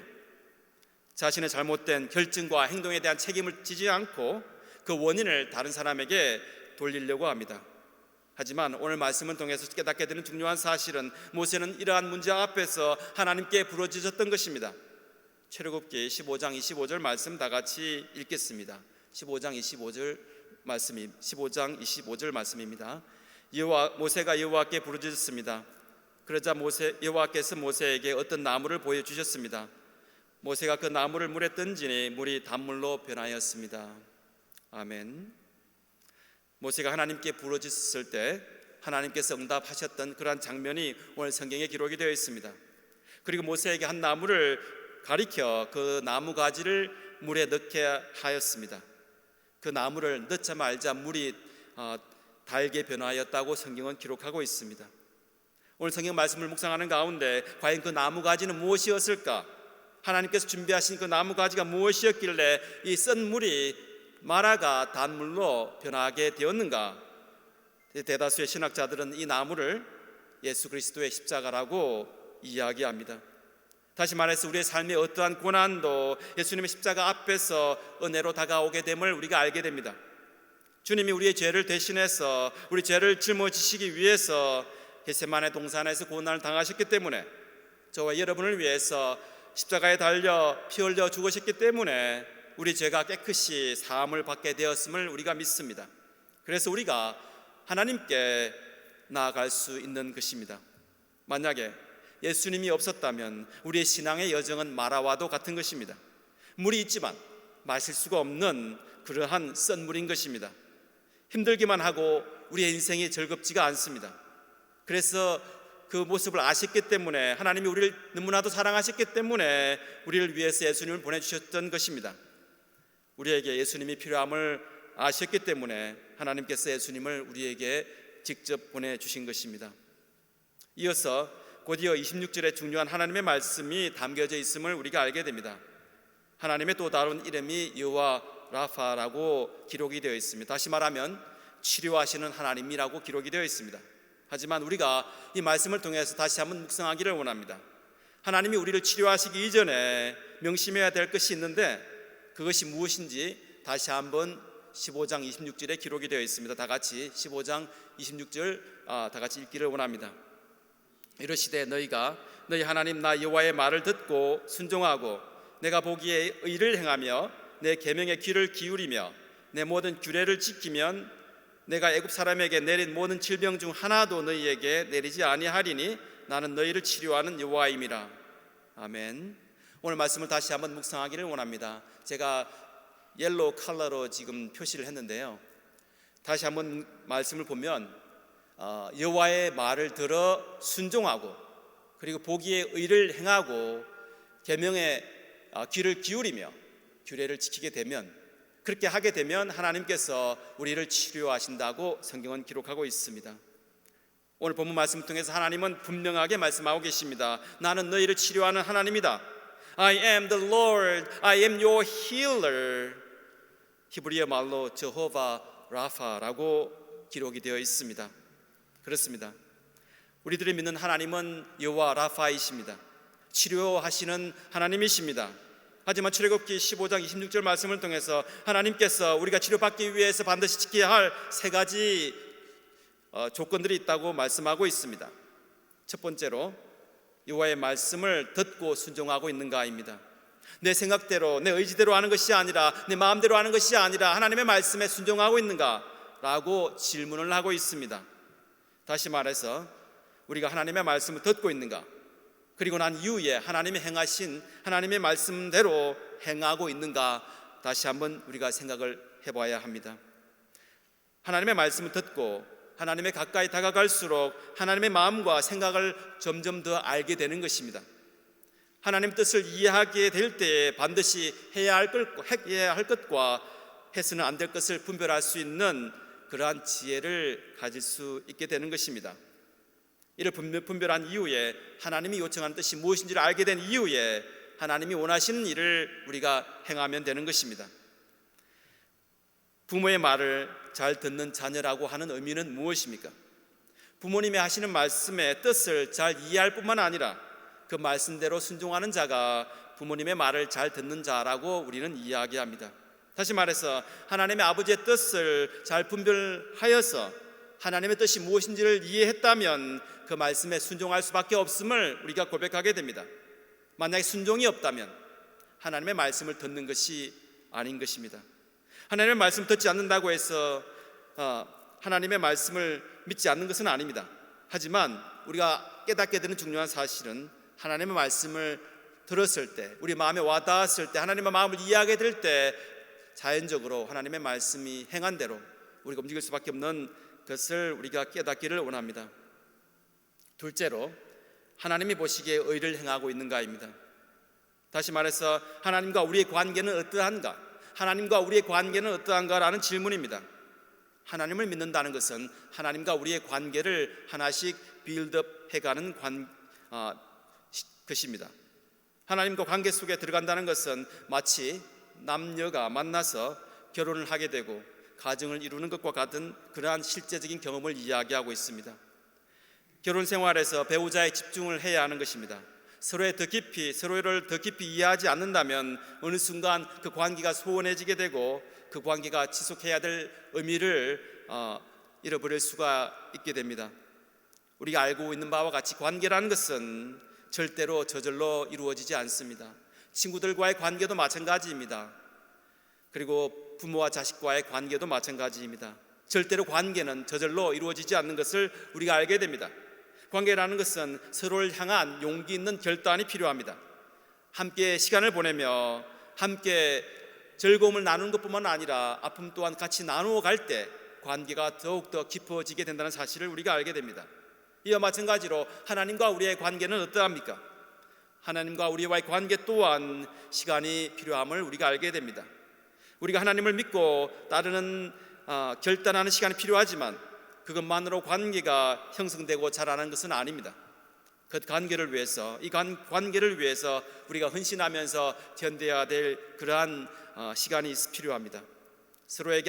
자신의 잘못된 결정과 행동에 대한 책임을 지지 않고 그 원인을 다른 사람에게 돌리려고 합니다. 하지만 오늘 말씀을 통해서 깨닫게 되는 중요한 사실은 모세는 이러한 문제 앞에서 하나님께 부르짖었던 것입니다. 출애굽기 15장 25절 말씀 다 같이 읽겠습니다. 15장 25절 말씀입니다. 모세가 여호와께 부르짖었습니다. 그러자 여호와께서 모세에게 어떤 나무를 보여주셨습니다. 모세가 그 나무를 물에 던지니 물이 단물로 변하였습니다. 아멘. 모세가 하나님께 부르짖었을 때 하나님께서 응답하셨던 그러한 장면이 오늘 성경에 기록이 되어 있습니다. 그리고 모세에게 한 나무를 가리켜 그 나무 가지를 물에 넣게 하였습니다. 그 나무를 넣자마자 물이 달게 변하였다고 성경은 기록하고 있습니다. 오늘 성경 말씀을 묵상하는 가운데 과연 그 나무 가지는 무엇이었을까? 하나님께서 준비하신 그 나무 가지가 무엇이었길래 이 쓴 물이 마라가 단물로 변하게 되었는가? 대다수의 신학자들은 이 나무를 예수 그리스도의 십자가라고 이야기합니다. 다시 말해서 우리의 삶의 어떠한 고난도 예수님의 십자가 앞에서 은혜로 다가오게 됨을 우리가 알게 됩니다. 주님이 우리의 죄를 대신해서 우리 죄를 짊어지시기 위해서 겟세마네 동산에서 고난을 당하셨기 때문에 저와 여러분을 위해서 십자가에 달려 피 흘려 죽으셨기 때문에 우리 죄가 깨끗이 사함을 받게 되었음을 우리가 믿습니다. 그래서 우리가 하나님께 나아갈 수 있는 것입니다. 만약에 예수님이 없었다면 우리의 신앙의 여정은 마라와도 같은 것입니다. 물이 있지만 마실 수가 없는 그러한 쓴 물인 것입니다. 힘들기만 하고 우리의 인생이 즐겁지가 않습니다. 그래서 그 모습을 아셨기 때문에 하나님이 우리를 너무나도 사랑하셨기 때문에 우리를 위해서 예수님을 보내주셨던 것입니다. 우리에게 예수님이 필요함을 아셨기 때문에 하나님께서 예수님을 우리에게 직접 보내주신 것입니다. 이어서 곧이어 26절에 중요한 하나님의 말씀이 담겨져 있음을 우리가 알게 됩니다. 하나님의 또 다른 이름이 여호와 라파라고 기록이 되어 있습니다. 다시 말하면 치료하시는 하나님이라고 기록이 되어 있습니다. 하지만 우리가 이 말씀을 통해서 다시 한번 묵상하기를 원합니다. 하나님이 우리를 치료하시기 이전에 명심해야 될 것이 있는데 그것이 무엇인지 다시 한번 15장 26절에 기록이 되어 있습니다. 다 같이 15장 26절 다 같이 읽기를 원합니다. 이르시되 너희 하나님 나 여호와의 말을 듣고 순종하고 내가 보기에 의를 행하며 내 계명에 귀를 기울이며 내 모든 규례를 지키면 내가 애굽 사람에게 내린 모든 질병 중 하나도 너희에게 내리지 아니하리니 나는 너희를 치료하는 여호와임이라. 아멘. 오늘 말씀을 다시 한번 묵상하기를 원합니다. 제가 옐로우 컬러로 지금 표시를 했는데요. 다시 한번 말씀을 보면 여호와의 말을 들어 순종하고 그리고 보기에 의를 행하고 계명에 귀를 기울이며 규례를 지키게 되면 그렇게 하게 되면 하나님께서 우리를 치료하신다고 성경은 기록하고 있습니다. 오늘 본문 말씀을 통해서 하나님은 분명하게 말씀하고 계십니다. 나는 너희를 치료하는 하나님이다. I am the Lord, I am your healer. 히브리어 말로 저호바 라파라고 기록이 되어 있습니다. 그렇습니다. 우리들이 믿는 하나님은 여호와 라파이십니다. 치료하시는 하나님이십니다. 하지만 출애굽기 15장 26절 말씀을 통해서 하나님께서 우리가 치료받기 위해서 반드시 지켜야 할 세 가지 조건들이 있다고 말씀하고 있습니다. 첫 번째로 여호와의 말씀을 듣고 순종하고 있는가입니다. 내 생각대로 내 의지대로 하는 것이 아니라 내 마음대로 하는 것이 아니라 하나님의 말씀에 순종하고 있는가라고 질문을 하고 있습니다. 다시 말해서 우리가 하나님의 말씀을 듣고 있는가, 그리고 난 이후에 하나님이 행하신 하나님의 말씀대로 행하고 있는가, 다시 한번 우리가 생각을 해봐야 합니다. 하나님의 말씀을 듣고 하나님의 가까이 다가갈수록 하나님의 마음과 생각을 점점 더 알게 되는 것입니다. 하나님의 뜻을 이해하게 될 때에 반드시 해야 할 것과 해서는 안 될 것을 분별할 수 있는 그러한 지혜를 가질 수 있게 되는 것입니다. 이를 분별한 이후에 하나님이 요청하는 뜻이 무엇인지를 알게 된 이후에 하나님이 원하시는 일을 우리가 행하면 되는 것입니다. 부모의 말을 잘 듣는 자녀라고 하는 의미는 무엇입니까? 부모님이 하시는 말씀의 뜻을 잘 이해할 뿐만 아니라 그 말씀대로 순종하는 자가 부모님의 말을 잘 듣는 자라고 우리는 이야기합니다. 다시 말해서 하나님의 아버지의 뜻을 잘 분별하여서 하나님의 뜻이 무엇인지를 이해했다면 그 말씀에 순종할 수밖에 없음을 우리가 고백하게 됩니다. 만약에 순종이 없다면 하나님의 말씀을 듣는 것이 아닌 것입니다. 하나님의 말씀을 듣지 않는다고 해서 하나님의 말씀을 믿지 않는 것은 아닙니다. 하지만 우리가 깨닫게 되는 중요한 사실은 하나님의 말씀을 들었을 때, 우리 마음에 와닿았을 때, 하나님의 마음을 이해하게 될 때 자연적으로 하나님의 말씀이 행한 대로 우리가 움직일 수밖에 없는 것을 우리가 깨닫기를 원합니다. 둘째로 하나님이 보시기에 의를 행하고 있는가입니다. 다시 말해서 하나님과 우리의 관계는 어떠한가? 하나님과 우리의 관계는 어떠한가라는 질문입니다. 하나님을 믿는다는 것은 하나님과 우리의 관계를 하나씩 빌드업 해가는 것입니다. 하나님과 관계 속에 들어간다는 것은 마치 남녀가 만나서 결혼을 하게 되고 가정을 이루는 것과 같은 그러한 실제적인 경험을 이야기하고 있습니다. 결혼 생활에서 배우자의 집중을 해야 하는 것입니다. 서로를 더 깊이 이해하지 않는다면 어느 순간 그 관계가 소원해지게 되고 그 관계가 지속해야 될 의미를 잃어버릴 수가 있게 됩니다. 우리가 알고 있는 바와 같이 관계라는 것은 절대로 저절로 이루어지지 않습니다. 친구들과의 관계도 마찬가지입니다. 그리고 부모와 자식과의 관계도 마찬가지입니다. 절대로 관계는 저절로 이루어지지 않는 것을 우리가 알게 됩니다. 관계라는 것은 서로를 향한 용기 있는 결단이 필요합니다. 함께 시간을 보내며 함께 즐거움을 나누는 것뿐만 아니라 아픔 또한 같이 나누어 갈 때 관계가 더욱더 깊어지게 된다는 사실을 우리가 알게 됩니다. 이와 마찬가지로 하나님과 우리의 관계는 어떠합니까? 하나님과 우리와의 관계 또한 시간이 필요함을 우리가 알게 됩니다. 우리가 하나님을 믿고 따르는 결단하는 시간이 필요하지만 그것만으로 관계가 형성되고 자라는 것은 아닙니다. 그 관계를 위해서, 이 관계를 위해서 우리가 헌신하면서 견뎌야 될 그러한 시간이 필요합니다. 서로에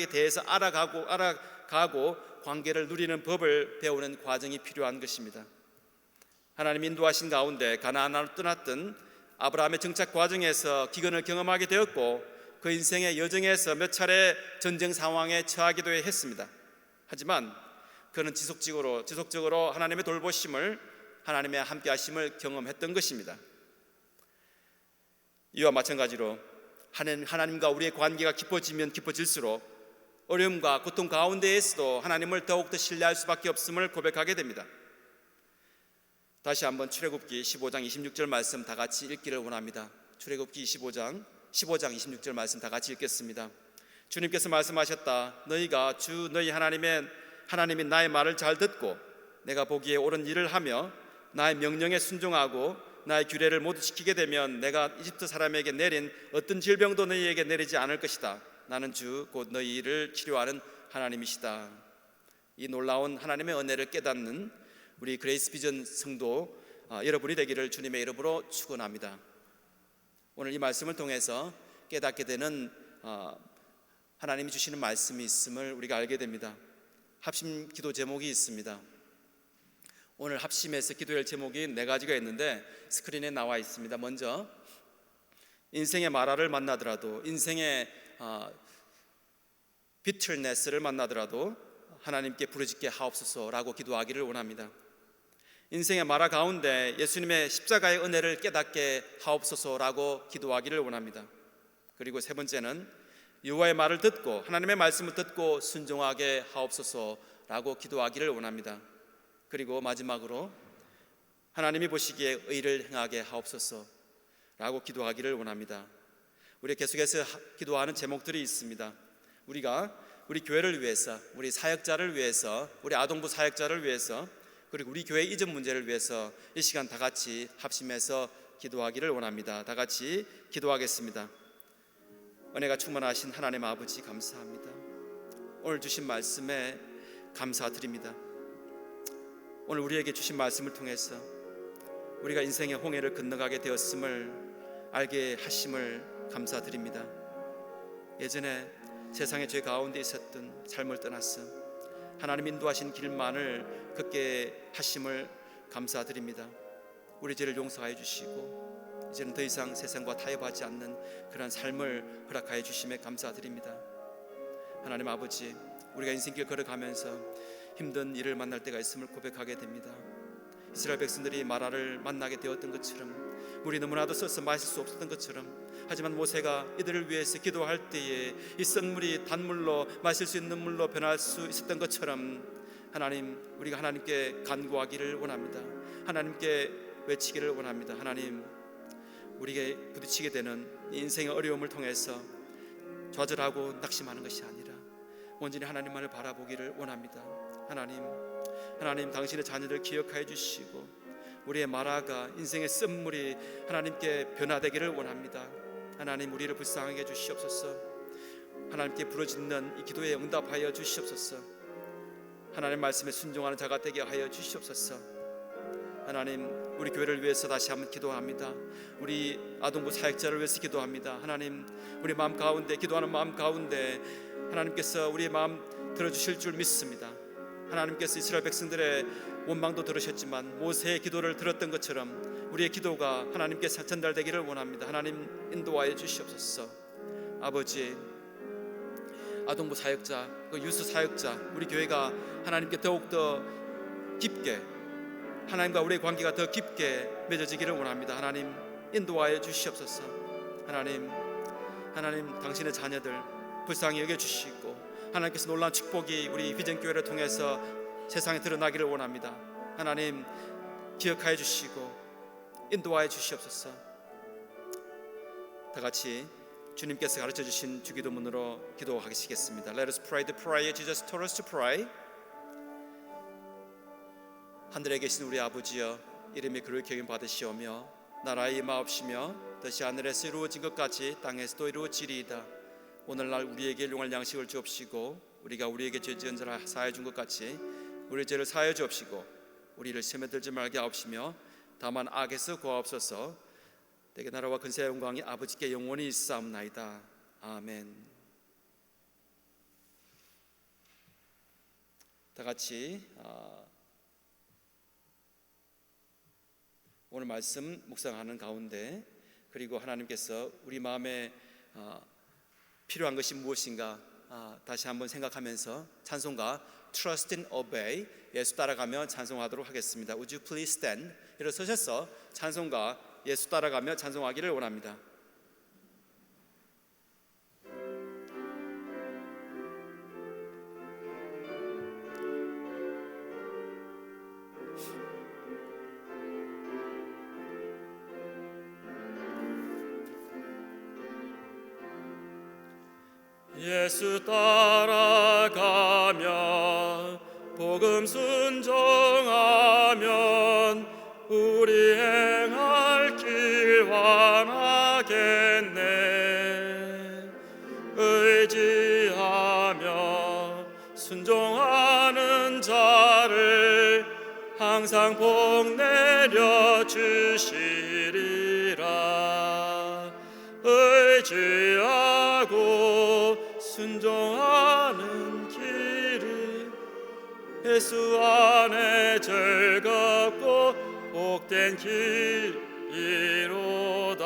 대해서 알아가고 관계를 누리는 법을 배우는 과정이 필요한 것입니다. 하나님 인도하신 가운데 가나안으로 떠났던 아브라함의 정착 과정에서 기근을 경험하게 되었고 그 인생의 여정에서 몇 차례 전쟁 상황에 처하기도 했습니다. 하지만 그는 지속적으로 하나님의 돌보심을, 하나님의 함께하심을 경험했던 것입니다. 이와 마찬가지로 하나님과 우리의 관계가 깊어지면 깊어질수록 어려움과 고통 가운데에서도 하나님을 더욱더 신뢰할 수밖에 없음을 고백하게 됩니다. 다시 한번 출애굽기 15장 26절 말씀 다 같이 읽기를 원합니다. 출애굽기 15장 26절 말씀 다 같이 읽겠습니다. 주님께서 말씀하셨다. 너희가 주 너희 하나님인 나의 말을 잘 듣고 내가 보기에 옳은 일을 하며 나의 명령에 순종하고 나의 규례를 모두 지키게 되면 내가 이집트 사람에게 내린 어떤 질병도 너희에게 내리지 않을 것이다. 나는 주 곧 너희를 치료하는 하나님이시다. 이 놀라운 하나님의 은혜를 깨닫는 우리 그레이스 비전 성도 여러분이 되기를 주님의 이름으로 축원합니다. 오늘 이 말씀을 통해서 깨닫게 되는 하나님이 주시는 말씀이 있음을 우리가 알게 됩니다. 합심 기도 제목이 있습니다. 오늘 합심에서 기도할 제목이 4가지가 있는데 스크린에 나와 있습니다. 먼저 인생의 마라를 만나더라도, 인생의 비틀네스를 만나더라도 하나님께 부르짖게 하옵소서라고 기도하기를 원합니다. 인생의 마라 가운데 예수님의 십자가의 은혜를 깨닫게 하옵소서라고 기도하기를 원합니다. 그리고 세 번째는 여호와의 말을 듣고 하나님의 말씀을 듣고 순종하게 하옵소서라고 기도하기를 원합니다. 그리고 마지막으로 하나님이 보시기에 의를 행하게 하옵소서라고 기도하기를 원합니다. 우리 계속해서 기도하는 제목들이 있습니다. 우리가 우리 교회를 위해서, 우리 사역자를 위해서, 우리 아동부 사역자를 위해서, 그리고 우리 교회 이전 문제를 위해서 이 시간 다 같이 합심해서 기도하기를 원합니다. 다 같이 기도하겠습니다. 은혜가 충만하신 하나님 아버지 감사합니다. 오늘 주신 말씀에 감사드립니다. 오늘 우리에게 주신 말씀을 통해서 우리가 인생의 홍해를 건너가게 되었음을 알게 하심을 감사드립니다. 예전에 세상의 죄 가운데 있었던 삶을 떠나서 하나님 인도하신 길만을 걷게 하심을 감사드립니다. 우리 죄를 용서하여 주시고 이제는 더 이상 세상과 타협하지 않는 그런 삶을 허락하여 주심에 감사드립니다. 하나님 아버지, 우리가 인생길 걸어가면서 힘든 일을 만날 때가 있음을 고백하게 됩니다. 이스라엘 백성들이 마라를 만나게 되었던 것처럼, 물이 너무나도 써서 마실 수 없었던 것처럼, 하지만 모세가 이들을 위해서 기도할 때에 이 썬물이 단물로 마실 수 있는 물로 변할 수 있었던 것처럼 하나님, 우리가 하나님께 간구하기를 원합니다. 하나님께 외치기를 원합니다. 하나님, 우리에게 부딪히게 되는 인생의 어려움을 통해서 좌절하고 낙심하는 것이 아니라 온전히 하나님만을 바라보기를 원합니다. 하나님 당신의 자녀를 기억하여 주시고 우리의 마라가 인생의 쓴물이 하나님께 변화되기를 원합니다. 하나님, 우리를 불쌍하게 해주시옵소서. 하나님께 부르짖는 이 기도에 응답하여 주시옵소서. 하나님 말씀에 순종하는 자가 되게 하여 주시옵소서. 하나님, 우리 교회를 위해서 다시 한번 기도합니다. 우리 아동부 사역자를 위해서 기도합니다. 하나님, 우리 마음 가운데, 기도하는 마음 가운데 하나님께서 우리의 마음 들어주실 줄 믿습니다. 하나님께서 이스라엘 백성들의 원망도 들으셨지만 모세의 기도를 들었던 것처럼 우리의 기도가 하나님께 전달되기를 원합니다. 하나님, 인도하여 주시옵소서. 아버지, 아동부 사역자, 유스 사역자, 우리 교회가 하나님께 더욱더 깊게, 하나님과 우리의 관계가 더 깊게 맺어지기를 원합니다. 하나님, 인도하여 주시옵소서. 하나님, 당신의 자녀들 불쌍히 여겨주시고 하나님께서 놀라운 축복이 우리 비전교회를 통해서 세상에 드러나기를 원합니다. 하나님, 기억하여 주시고 인도하여 주시옵소서. 다 같이 주님께서 가르쳐 주신 주기도문으로 기도하시겠습니다. Let us pray the prayer Jesus told us to pray. 하늘에 계신 우리 아버지여, 이름이 그렇게 여김 받으시오며 나라의 임하옵시며 뜻이 하늘에서 이루어진 것 같이 땅에서도 이루어지리이다. 오늘날 우리에게 일용할 양식을 주옵시고 우리가 우리에게 죄 지은 자를 사하여 준 것 같이 우리 죄를 사하여 주옵시고 우리를 시험에 들지 말게 하옵시며 다만 악에서 구하옵소서. 내게 나라와 근세와 영광이 아버지께 영원히 있사옵나이다. 아멘. 다 같이 오늘 말씀 묵상하는 가운데, 그리고 하나님께서 우리 마음에 필요한 것이 무엇인가 다시 한번 생각하면서 찬송가 Trust and Obey, 예수 따라가며 찬송하도록 하겠습니다. Would you please stand? 일어서셔서 찬송가 예수 따라가며 찬송하기를 원합니다. 예수 따라가며 복음 순종하면 우리 행할 환하겠네. 의지하며 순종하는 자를 항상 복 내려 주시리라. 의지하고 순종하는 길은 예수 안에 즐겁고 복된 길이로다.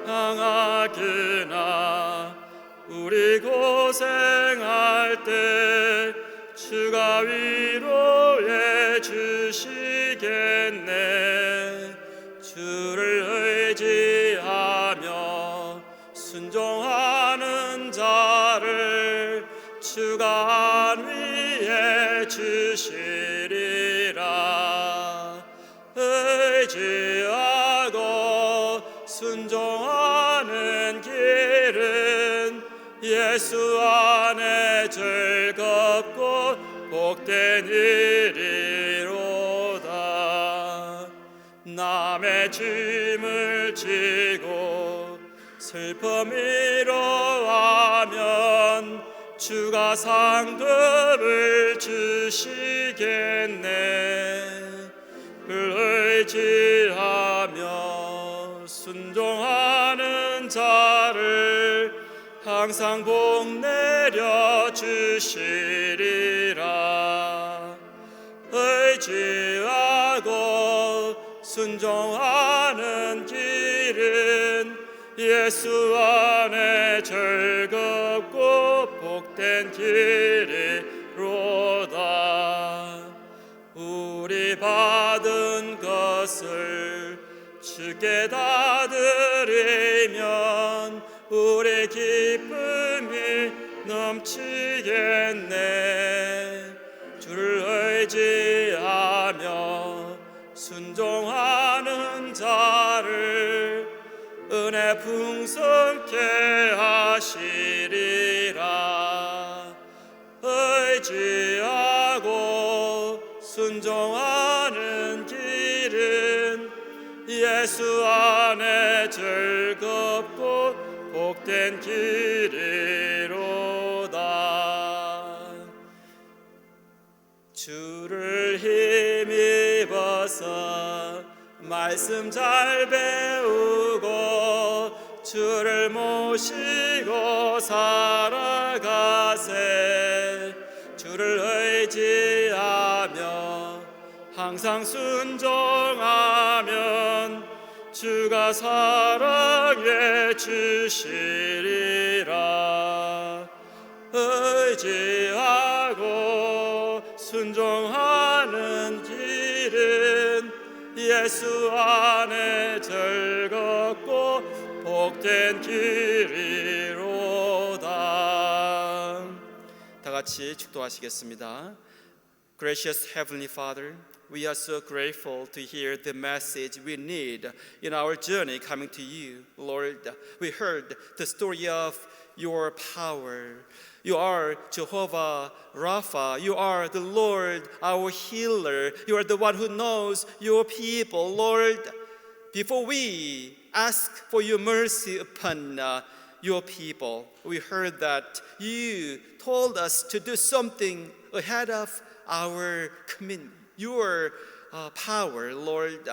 항하기나 우리 고생할 때 주가 위로해 주시겠네. 주를 의지하며 순종하는 자를 주가 안위해 주시리라. 의지하고 순종하는 길은 예수 안에 즐겁고 복된 일이로다. 남의 짐을 지고 슬픔 위로하면 주가 상급을 주시겠네. 의지하며 순종하는 자를 항상 복 내려 주시리라. 의지하고 순종하는 길은 예수 안에 즐겁고 복된 길이로다. 우리 받은 것을 주께 다 드리면 우리 기쁨이 넘치겠네. 주를 의지하며 순종하는 자를 은혜 풍성케 하시리라. 의지하고 순종하는 길은 예수 안에 즐겁고 복된 길이로다. 주를 힘입어서 말씀 잘 배우고 주를 모시고 살아가세. 주를 의지하며 항상 순종하면 주가 사랑해 주시리라. 의지하고 순종하는 길은 예수 안에 즐겁고 복된 길이로다. 다 같이 축도하시겠습니다. Gracious Heavenly Father, we are so grateful to hear the message we need in our journey coming to you. Lord, we heard the story of your power. You are Jehovah Rapha. You are the Lord, our healer. You are the one who knows your people. Lord, before we ask for your mercy upon your people, we heard that you told us to do something ahead of our commitment. Your power, Lord,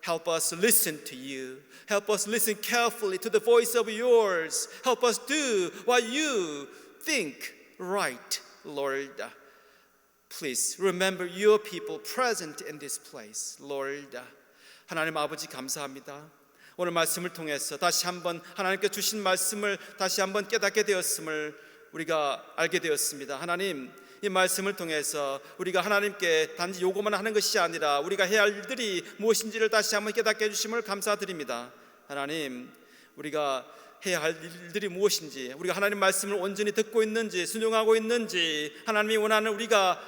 help us listen to you. Help us listen carefully to the voice of yours. Help us do what you think right, Lord. Please remember your people present in this place, Lord. 하나님 아버지 감사합니다. 오늘 말씀을 통해서 다시 한번 하나님께 주신 말씀을 다시 한번 깨닫게 되었음을 우리가 알게 되었습니다. 하나님, 이 말씀을 통해서 우리가 하나님께 단지 요구만 하는 것이 아니라 우리가 해야 할 일들이 무엇인지를 다시 한번 깨닫게 해주심을 감사드립니다. 하나님, 우리가 해야 할 일들이 무엇인지, 우리가 하나님 말씀을 온전히 듣고 있는지, 순종하고 있는지, 하나님이 원하는 우리가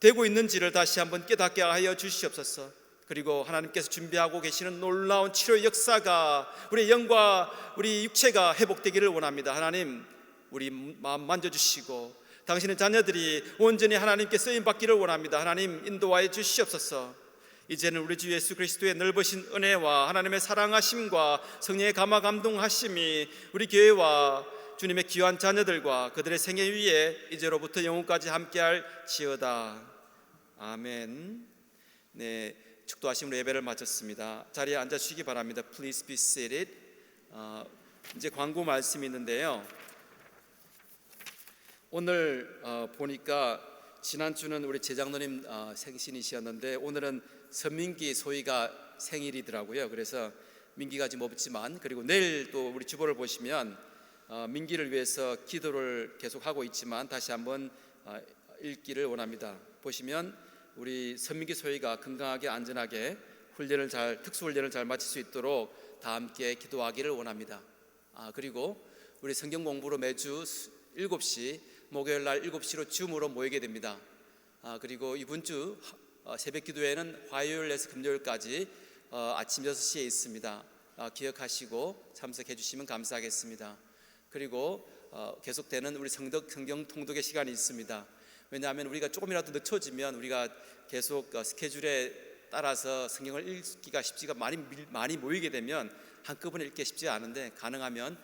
되고 있는지를 다시 한번 깨닫게 하여 주시옵소서. 그리고 하나님께서 준비하고 계시는 놀라운 치료의 역사가 우리 영과 우리 육체가 회복되기를 원합니다. 하나님, 우리 마음 만져주시고 당신의 자녀들이 온전히 하나님께 쓰임받기를 원합니다. 하나님, 인도하여 주시옵소서. 이제는 우리 주 예수 그리스도의 넓으신 은혜와 하나님의 사랑하심과 성령의 감화 감동하심이 우리 교회와 주님의 귀한 자녀들과 그들의 생애 위에 이제로부터 영원까지 함께할 지어다. 아멘. 네, 축도하심으로 예배를 마쳤습니다. 자리에 앉아주시기 바랍니다. Please be seated. 이제 광고 말씀이 있는데요. 오늘 보니까 지난주는 우리 재장로님 생신이셨는데 오늘은 선민기 소희가 생일이더라고요. 그래서 민기가 지금 없지만, 그리고 내일 또 우리 주보를 보시면 민기를 위해서 기도를 계속하고 있지만 다시 한번 읽기를 원합니다. 보시면 우리 선민기 소희가 건강하게 안전하게 특수훈련을 잘 마칠 수 있도록 다 함께 기도하기를 원합니다. 그리고 우리 성경 공부로 매주 7시 목요일 날 7시로 줌으로 모이게 됩니다. 그리고 이번 주 새벽 기도회는 화요일에서 금요일까지 아침 6시에 있습니다. 기억하시고 참석해 주시면 감사하겠습니다. 그리고 계속되는 우리 성경 통독의 시간이 있습니다. 왜냐하면 우리가 조금이라도 늦춰지면 우리가 계속 스케줄에 따라서 성경을 읽기가 쉽지가 많이 모이게 되면 한꺼번에 읽기 쉽지 않은데, 가능하면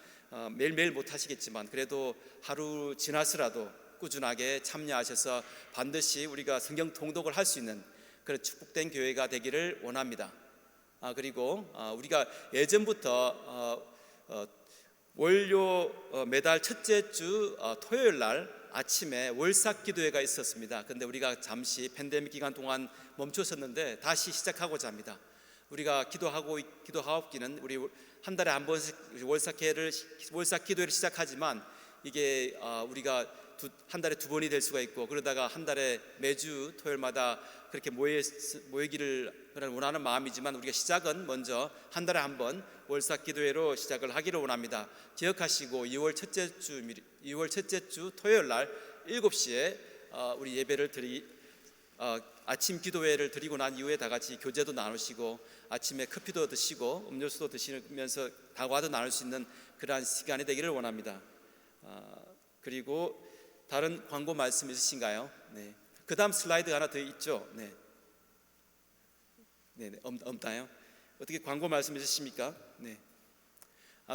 매일매일 못하시겠지만 그래도 하루 지나서라도 꾸준하게 참여하셔서 반드시 우리가 성경 통독을 할 수 있는 그런 축복된 교회가 되기를 원합니다. 그리고 우리가 예전부터 월요 매달 첫째 주 토요일 날 아침에 월삭 기도회가 있었습니다. 그런데 우리가 잠시 팬데믹 기간 동안 멈췄었는데 다시 시작하고자 합니다. 우리가 기도하옵기는 우리 한 달에 한 번씩 월삭 기도회를 시작하지만 이게 우리가 한 달에 2번이 될 수가 있고, 그러다가 한 달에 매주 토요일마다 그렇게 모이기를 원하는 마음이지만 우리가 시작은 먼저 한 달에 한 번 월삭 기도회로 시작을 하기를 원합니다. 기억하시고 2월 첫째 주 토요일 날 7시에 우리 예배를 아침 기도회를 드리고 난 이후에 다 같이 교제도 나누시고 아침에 커피도 드시고 음료수도 드시면서 다과도 나눌 수 있는 그러한 시간이 되기를 원합니다. 그리고 다른 광고 말씀 있으신가요? 네. 그 다음 슬라이드 하나 더 있죠? 네. 없나요? 어떻게 광고 말씀 있으십니까? 네.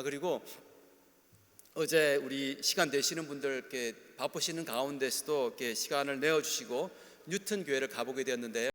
그리고 어제 우리 시간 되시는 분들 이렇게 바쁘시는 가운데서도 이렇게 시간을 내어주시고 뉴튼 교회를 가보게 되었는데요.